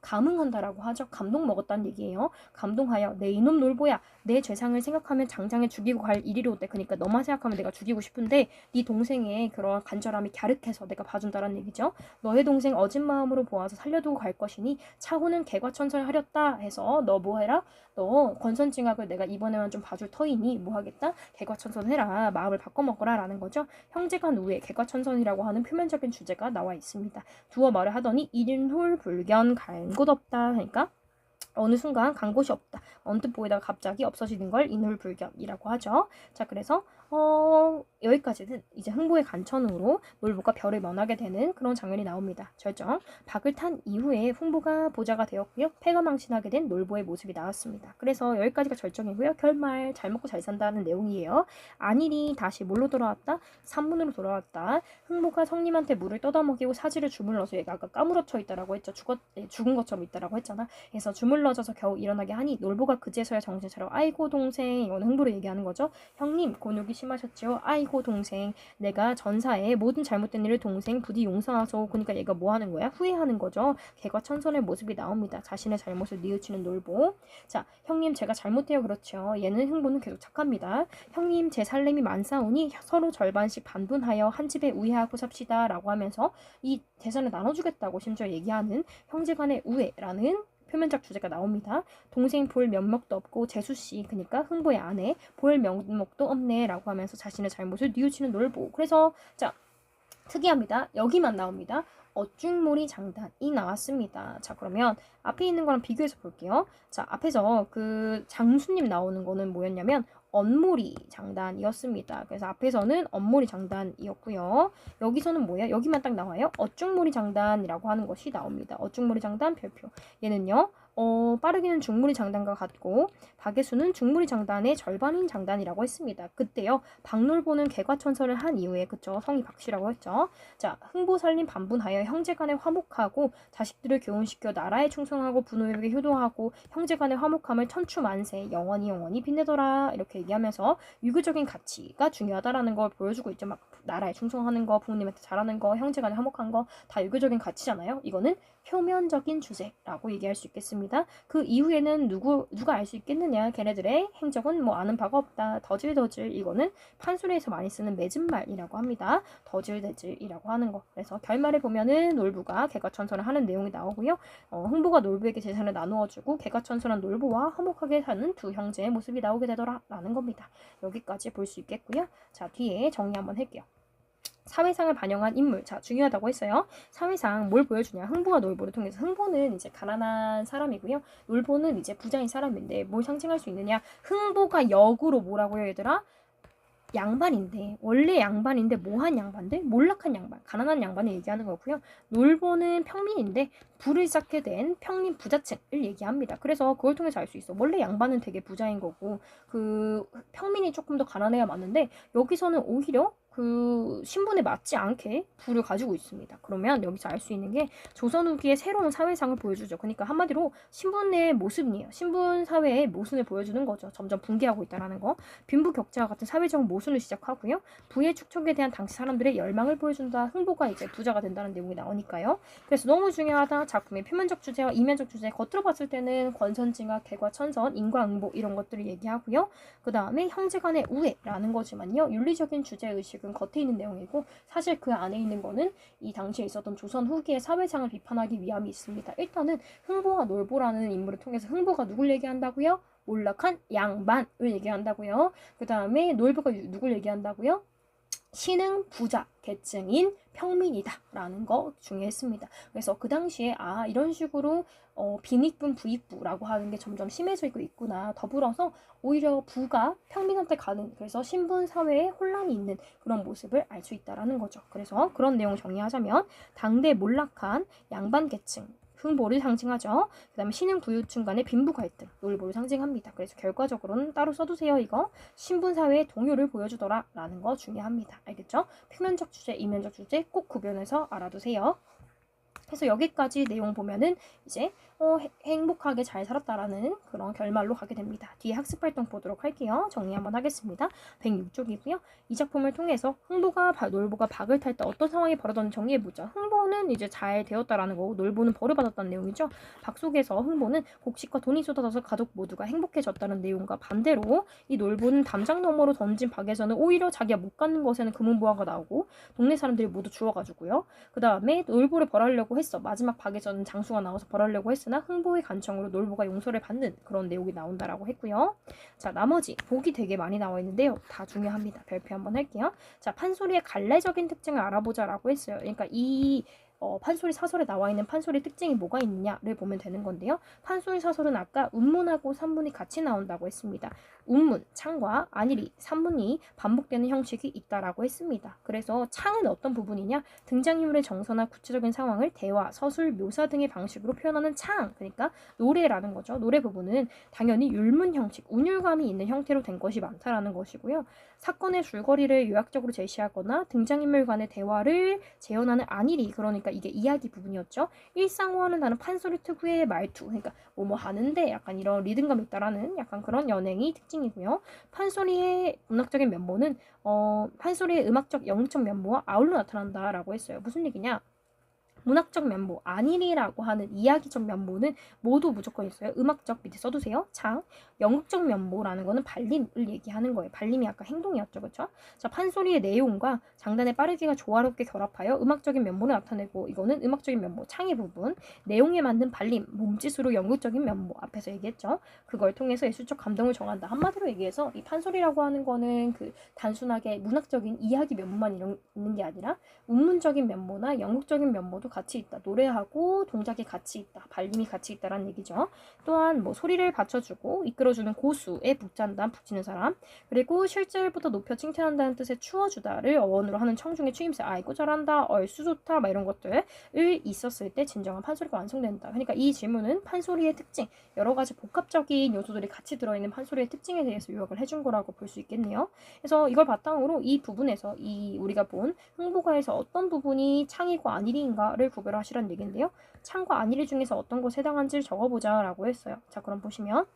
감흥한다라고 하죠. 감동 먹었다는 얘기예요. 감동하여 내 이놈 놀보야 내 죄상을 생각하면 장장에 죽이고 갈 이리로되 그러니까 너만 생각하면 내가 죽이고 싶은데 네 동생의 그런 간절함이 갸륵해서 내가 봐준다라는 얘기죠. 너의 동생 어진 마음으로 보아서 살려두고 갈 것이니 차후는 개과천선하렸다 해서 너 뭐해라? 너 권선징악을 내가 이번에만 좀 봐줄 터이니 뭐하겠다? 개과천선해라. 마음을 바꿔먹어라 라는 거죠. 형제간 우애 개과천선이라고 하는 표면적인 주제가 나와 있습니다. 두어 말을 하더니 인훌불견 간 곳 없다. 그러니까 어느 순간 간 곳이 없다. 언뜻 보이다가 갑자기 없어지는 걸 인훌불견이라고 하죠. 자, 그래서 여기까지는 이제 흥보의 간천으로 놀부가 별을 면하게 되는 그런 장면이 나옵니다. 절정. 박을 탄 이후에 흥보가 보좌가 되었고요. 패가 망신하게 된 놀보의 모습이 나왔습니다. 그래서 여기까지가 절정이고요. 결말 잘 먹고 잘 산다는 내용이에요. 안일이 다시 뭘로 돌아왔다? 산문으로 돌아왔다. 흥보가 성님한테 물을 떠다먹이고 사지를 주물러서 얘가 아까 까무러쳐 있다라고 했죠. 죽은 것처럼 있다라고 했잖아. 그래서 주물러져서 겨우 일어나게 하니 놀보가 그제서야 정신 차려 아이고 동생 이거는 흥부를 얘기하는 거죠. 형님 곤욕이 심하셨지요. 아이고 동생 내가 전사에 모든 잘못된 일을 동생 부디 용서하소. 그러니까 얘가 뭐 하는 거야? 후회하는 거죠. 개과천선의 모습이 나옵니다. 자신의 잘못을 뉘우치는 놀보. 자 형님 제가 잘못해요. 그렇죠. 얘는 흥부는 계속 착합니다. 형님 제 살림이 많사오니 서로 절반씩 반분하여 한 집에 우애하고 삽시다 라고 하면서 이 재산을 나눠주겠다고 심지어 얘기하는 형제간의 우애라는 표면적 주제가 나옵니다. 동생 볼 면목도 없고 재수씨, 그러니까 흥보의 아내, 볼 면목도 없네 라고 하면서 자신의 잘못을 뉘우치는 놀보. 그래서 자, 특이합니다. 여기만 나옵니다. 어중몰이 장단이 나왔습니다. 자, 그러면 앞에 있는 거랑 비교해서 볼게요. 자, 앞에서 그 장수님 나오는 거는 뭐였냐면 언몰이 장단이었습니다. 그래서 앞에서는 언몰이 장단이었고요. 여기서는 뭐예요? 여기만 딱 나와요. 어중몰이 장단이라고 하는 것이 나옵니다. 어중몰이 장단 별표. 얘는요. 빠르기는 중무리 장단과 같고 박예수는 중무리 장단의 절반인 장단이라고 했습니다. 그때요. 박놀보는 개과천선을 한 이후에 그쵸 성이 박씨라고 했죠. 자, 흥보 살림 반분하여 형제간에 화목하고 자식들을 교훈시켜 나라에 충성하고 부노에게 효도하고 형제간의 화목함을 천추만세 영원히 빛내더라 이렇게 얘기하면서 유교적인 가치가 중요하다라는 걸 보여주고 있죠. 막 나라에 충성하는 거, 부모님한테 잘하는 거, 형제간에 화목한 거 다 유교적인 가치잖아요. 이거는 표면적인 주제라고 얘기할 수 있겠습니다. 그 이후에는 누가 알 수 있겠느냐? 걔네들의 행적은 뭐 아는 바가 없다. 더질더질 이거는 판소리에서 많이 쓰는 맺은말이라고 합니다. 더질대질이라고 하는 거. 그래서 결말에 보면은 놀부가 개과천선을 하는 내용이 나오고요. 흥보가 놀부에게 재산을 나누어주고 개과천선한 놀부와 화목하게 사는 두 형제의 모습이 나오게 되더라라는 겁니다. 여기까지 볼 수 있겠고요. 자, 뒤에 정리 한번 할게요. 사회상을 반영한 인물. 자, 중요하다고 했어요. 사회상 뭘 보여주냐? 흥보가 놀보를 통해서 흥보는 이제 가난한 사람이고요. 놀보는 이제 부자인 사람인데 뭘 상징할 수 있느냐? 흥보가 역으로 뭐라고요, 얘들아? 양반인데 원래 양반인데 뭐한 양반들? 몰락한 양반, 가난한 양반을 얘기하는 거고요. 놀보는 평민인데 부를 쌓게 된 평민 부자층을 얘기합니다. 그래서 그걸 통해서 알 수 있어. 원래 양반은 되게 부자인 거고 그 평민이 조금 더 가난해야 맞는데 여기서는 오히려 그 신분에 맞지 않게 부를 가지고 있습니다. 그러면 여기서 알 수 있는 게 조선 후기의 새로운 사회상을 보여주죠. 그러니까 한마디로 신분의 모습이에요. 신분 사회의 모순을 보여주는 거죠. 점점 붕괴하고 있다는 거. 빈부격차와 같은 사회적 모순을 시작하고요. 부의 축적에 대한 당시 사람들의 열망을 보여준다. 흥보가 이제 부자가 된다는 내용이 나오니까요. 그래서 너무 중요하다. 작품의 표면적 주제와 이면적 주제. 겉으로 봤을 때는 권선징악, 개과천선, 인과응보 이런 것들을 얘기하고요. 그 다음에 형제간의 우애라는 거지만요. 윤리적인 주제의식은 겉에 있는 내용이고 사실 그 안에 있는 거는 이 당시에 있었던 조선 후기의 사회상을 비판하기 위함이 있습니다. 일단은 흥보와 놀보라는 인물을 통해서 흥보가 누굴 얘기한다고요? 몰락한 양반을 얘기한다고요. 그 다음에 놀보가 누굴 얘기한다고요? 신흥 부자 계층인 평민이다 라는 거 중요했습니다. 그래서 그 당시에 이런 식으로 빈익분 부익부라고 하는 게 점점 심해지고 있구나. 더불어서 오히려 부가 평민한테 가는, 그래서 신분 사회에 혼란이 있는 그런 모습을 알 수 있다라는 거죠. 그래서 그런 내용 정리하자면 당대 몰락한 양반 계층 흥보를 상징하죠. 그 다음에 신흥 부유층 간의 빈부 갈등, 놀보를 상징합니다. 그래서 결과적으로는 따로 써두세요. 이거 신분사회의 동요를 보여주더라 라는 거 중요합니다. 알겠죠? 표면적 주제, 이면적 주제 꼭 구별해서 알아두세요. 그래서 여기까지 내용 보면은 이제 행복하게 잘 살았다라는 그런 결말로 가게 됩니다. 뒤에 학습활동 보도록 할게요. 정리 한번 하겠습니다. 106쪽이고요. 이 작품을 통해서 흥보가 놀보가 박을 탈 때 어떤 상황이 벌어졌는지 정리해보자. 흥보는 이제 잘 되었다라는 거고 놀보는 벌을 받았다는 내용이죠. 박 속에서 흥보는 곡식과 돈이 쏟아져서 가족 모두가 행복해졌다는 내용과 반대로 이 놀보는 담장 너머로 던진 박에서는 오히려 자기가 못 갖는 것에는 금은보화가 나오고 동네 사람들이 모두 주워가지고요. 그 다음에 놀보를 벌하려고 했어. 마지막 박에서는 장수가 나와서 벌하려고 했으나 흥보의 간청으로 놀보가 용서를 받는 그런 내용이 나온다라고 했고요. 자, 나머지 복이 되게 많이 나와 있는데요. 다 중요합니다. 별표 한번 할게요. 자, 판소리의 갈래적인 특징을 알아보자라고 했어요. 그러니까 이 판소리 사설에 나와 있는 판소리 특징이 뭐가 있느냐를 보면 되는 건데요. 판소리 사설은 아까 운문하고 산문이 같이 나온다고 했습니다. 운문, 창과 안일이, 산문이 반복되는 형식이 있다라고 했습니다. 그래서 창은 어떤 부분이냐? 등장인물의 정서나 구체적인 상황을 대화, 서술, 묘사 등의 방식으로 표현하는 창, 그러니까 노래라는 거죠. 노래 부분은 당연히 율문 형식, 운율감이 있는 형태로 된 것이 많다라는 것이고요. 사건의 줄거리를 요약적으로 제시하거나 등장인물 간의 대화를 재현하는 안일이, 그러니까 이게 이야기 부분이었죠. 일상화는 다른 판소리 특유의 말투, 그러니까 뭐뭐 하는데 약간 이런 리듬감이 있다라는 약간 그런 연행이 특징이고요. 판소리의 문학적인 면모는 판소리의 음악적 영적 면모와 아울러 나타난다라고 했어요. 무슨 얘기냐? 문학적 면모, 안일이라고 하는 이야기적 면모는 모두 무조건 있어요. 음악적 밑에 써두세요. 창. 연극적 면모라는 거는 발림을 얘기하는 거예요. 발림이 아까 행동이었죠. 그렇죠? 자, 판소리의 내용과 장단의 빠르기가 조화롭게 결합하여 음악적인 면모를 나타내고 이거는 음악적인 면모, 창의 부분. 내용에 맞는 발림, 몸짓으로 연극적인 면모 앞에서 얘기했죠. 그걸 통해서 예술적 감동을 정한다. 한마디로 얘기해서 이 판소리라고 하는 거는 그 단순하게 문학적인 이야기 면모만 있는 게 아니라 운문적인 면모나 연극적인 면모도 같이 있다. 노래하고 동작이 같이 있다. 발림이 같이 있다라는 얘기죠. 또한 뭐 소리를 받쳐주고 이끌어주는 고수에 북잔다. 북치는 사람. 그리고 실질보다 높여 칭찬한다는 뜻의 추어주다를 어원으로 하는 청중의 추임새. 아이고 잘한다. 얼쑤 좋다. 막 이런 것들을 있었을 때 진정한 판소리가 완성된다. 그러니까 이 질문은 판소리의 특징, 여러 가지 복합적인 요소들이 같이 들어있는 판소리의 특징에 대해서 요약을 해준 거라고 볼 수 있겠네요. 그래서 이걸 바탕으로 이 부분에서 우리가 본 흥보가에서 어떤 부분이 창이고 안일인가를 구별하시라는 얘기인데요. 창과 안일이 중에서 어떤 것에 해당한지를 적어보자 라고 했어요. 자, 그럼 보시면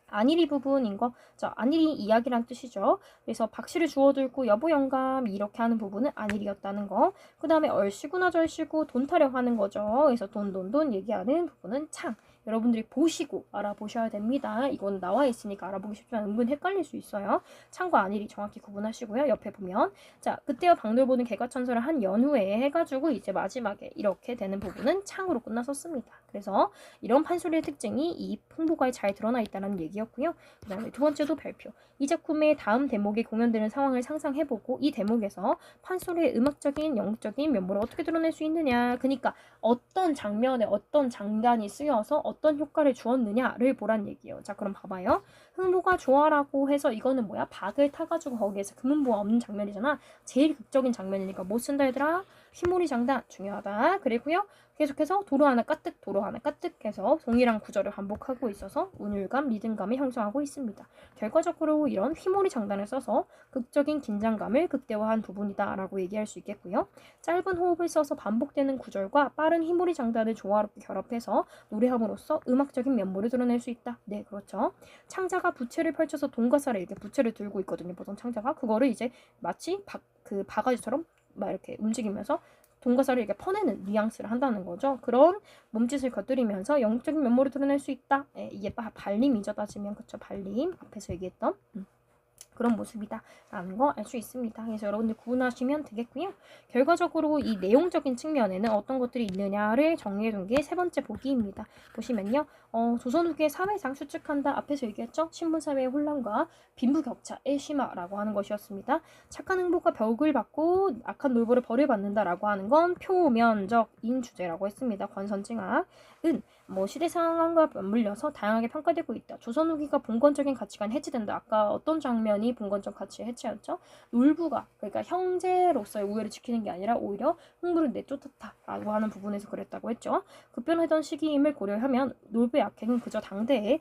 안일이 부분인 거, 자, 안일이 이야기란 뜻이죠. 그래서 박씨를 주워들고 여보 영감 이렇게 하는 부분은 안일이었다는 거. 그 다음에 얼씨구나 절씨구 돈 타령 하는 거죠. 그래서 돈 얘기하는 부분은 창. 여러분들이 보시고 알아보셔야 됩니다. 이건 나와 있으니까 알아보기 쉽지만 은근 헷갈릴 수 있어요. 창과 안일이 정확히 구분하시고요. 옆에 보면 자, 그때와 박놀보는 개과천선을 한 연후에 해가지고 이제 마지막에 이렇게 되는 부분은 창으로 끝났었습니다. 그래서 이런 판소리의 특징이 이 풍부가에 잘 드러나 있다는 얘기였고요. 그 다음에 두 번째도 발표. 이 작품의 다음 대목에 공연되는 상황을 상상해보고 이 대목에서 판소리의 음악적인, 영적인 면모를 어떻게 드러낼 수 있느냐. 그러니까 어떤 장면에 어떤 장단이 쓰여서 어떤 효과를 주었느냐를 보란 얘기예요. 자, 그럼 봐봐요. 흥부가 좋아라고 해서 이거는 뭐야? 박을 타가지고 거기에서 금은보가 없는 장면이잖아. 제일 극적인 장면이니까 못 쓴다 얘들아. 휘몰이 장단 중요하다. 그리고요. 계속해서 도로 하나 까뜩 도로 하나 까뜩 해서 동일한 구절을 반복하고 있어서 운율감, 리듬감을 형성하고 있습니다. 결과적으로 이런 휘몰이 장단을 써서 극적인 긴장감을 극대화한 부분이다 라고 얘기할 수 있겠고요. 짧은 호흡을 써서 반복되는 구절과 빠른 휘몰이 장단을 조화롭게 결합해서 노래함으로써 음악적인 면모를 드러낼 수 있다. 네, 그렇죠. 창자가 부채를 펼쳐서 돈과 쌀을 이렇게 부채를 들고 있거든요. 보통 창자가 그거를 이제 마치 바가지처럼 막 이렇게 움직이면서 돈과 쌀을 이렇게 퍼내는 뉘앙스를 한다는 거죠. 그런 몸짓을 곁들이면서 영적인 면모를 드러낼 수 있다. 예, 이게 발림이죠. 따지면 그쵸. 발림 앞에서 얘기했던 그런 모습이다 라는 거 알 수 있습니다. 그래서 여러분들 구분하시면 되겠고요. 결과적으로 이 내용적인 측면에는 어떤 것들이 있느냐를 정리해둔 게 세 번째 보기입니다. 보시면요. 조선 후기의 사회상 추측한다. 앞에서 얘기했죠. 신분사회의 혼란과 빈부격차의 심화라고 하는 것이었습니다. 착한 흥부가 벽을 받고 악한 놀보를 벌을 받는다라고 하는 건 표면적인 주제라고 했습니다. 권선징악은 시대 상황과 맞물려서 다양하게 평가되고 있다. 조선 후기가 봉건적인 가치관 해치된다. 아까 어떤 장면이 봉건적 가치의 해체였죠? 놀부가 그러니까 형제로서의 우애를 지키는 게 아니라 오히려 흥부를 내쫓았다라고 하는 부분에서 그랬다고 했죠. 급변하던 시기임을 고려하면 놀부의 악행은 그저 당대의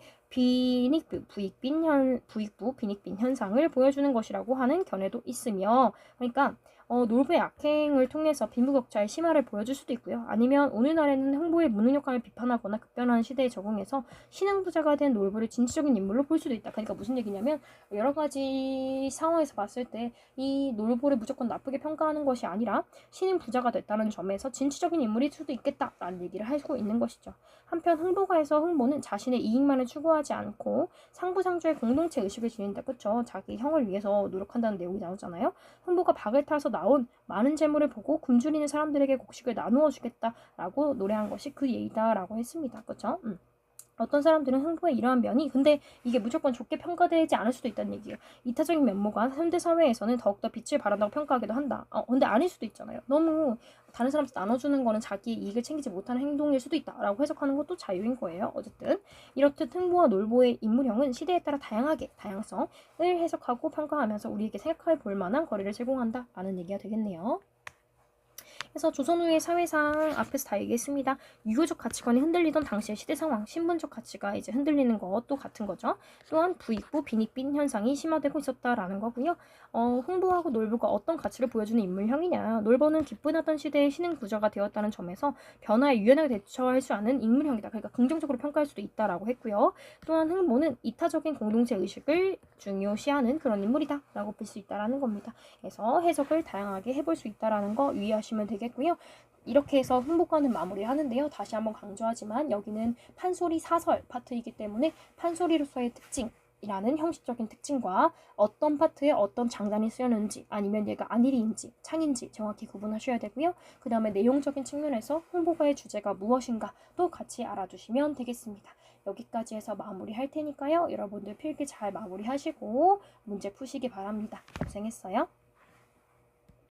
부익부, 빈익빈 현상을 보여주는 것이라고 하는 견해도 있으며 그러니까 놀부의 악행을 통해서 빈부격차의 심화를 보여줄 수도 있고요. 아니면 오늘날에는 흥부의 무능력감을 비판하거나 급변하는 시대에 적응해서 신흥부자가 된 놀부를 진취적인 인물로 볼 수도 있다. 그러니까 무슨 얘기냐면 여러 가지 상황에서 봤을 때 이 놀부를 무조건 나쁘게 평가하는 것이 아니라 신흥부자가 됐다는 점에서 진취적인 인물일 수도 있겠다라는 얘기를 하고 있는 것이죠. 한편 흥부가에서 흥부는 자신의 이익만을 추구하지 않고 상부상조의 공동체 의식을 지닌다. 그쵸? 자기 형을 위해서 노력한다는 내용이 나오잖아요. 흥부가 박을 타서 나온 많은 재물을 보고 굶주리는 사람들에게 곡식을 나누어 주겠다라고 노래한 것이 그 예의다라고 했습니다. 그쵸? 어떤 사람들은 흥부의 이러한 면이 근데 이게 무조건 좋게 평가되지 않을 수도 있다는 얘기예요. 이타적인 면모가 현대사회에서는 더욱더 빛을 발한다고 평가하기도 한다. 근데 아닐 수도 있잖아요. 너무 다른 사람한테 나눠주는 거는 자기의 이익을 챙기지 못하는 행동일 수도 있다라고 해석하는 것도 자유인 거예요. 어쨌든 이렇듯 흥부와 놀부의 인물형은 시대에 따라 다양성을 해석하고 평가하면서 우리에게 생각해 볼 만한 거리를 제공한다라는 얘기가 되겠네요. 그래서 조선 후의 사회상 앞에서 다 얘기했습니다. 유교적 가치관이 흔들리던 당시의 시대 상황, 신분적 가치가 이제 흔들리는 것도 같은 거죠. 또한 부익부, 빈익빈 현상이 심화되고 있었다라는 거고요. 흥부하고 놀부가 어떤 가치를 보여주는 인물형이냐. 놀부는 기쁘나던 시대의 신흥 부자가 되었다는 점에서 변화에 유연하게 대처할 수 있는 인물형이다. 그러니까 긍정적으로 평가할 수도 있다라고 했고요. 또한 흥부는 이타적인 공동체 의식을 중요시하는 그런 인물이다라고 볼 수 있다라는 겁니다. 그래서 해석을 다양하게 해볼 수 있다라는 거 유의하시면 되겠습니다. 되겠고요. 이렇게 해서 흥복하는 마무리를 하는데요. 다시 한번 강조하지만 여기는 판소리 사설 파트이기 때문에 판소리로서의 특징이라는 형식적인 특징과 어떤 파트에 어떤 장단이 쓰였는지 아니면 얘가 안일이인지 창인지 정확히 구분하셔야 되고요. 그 다음에 내용적인 측면에서 흥복어의 주제가 무엇인가도 같이 알아두시면 되겠습니다. 여기까지 해서 마무리할 테니까요. 여러분들 필기 잘 마무리하시고 문제 푸시기 바랍니다. 고생했어요.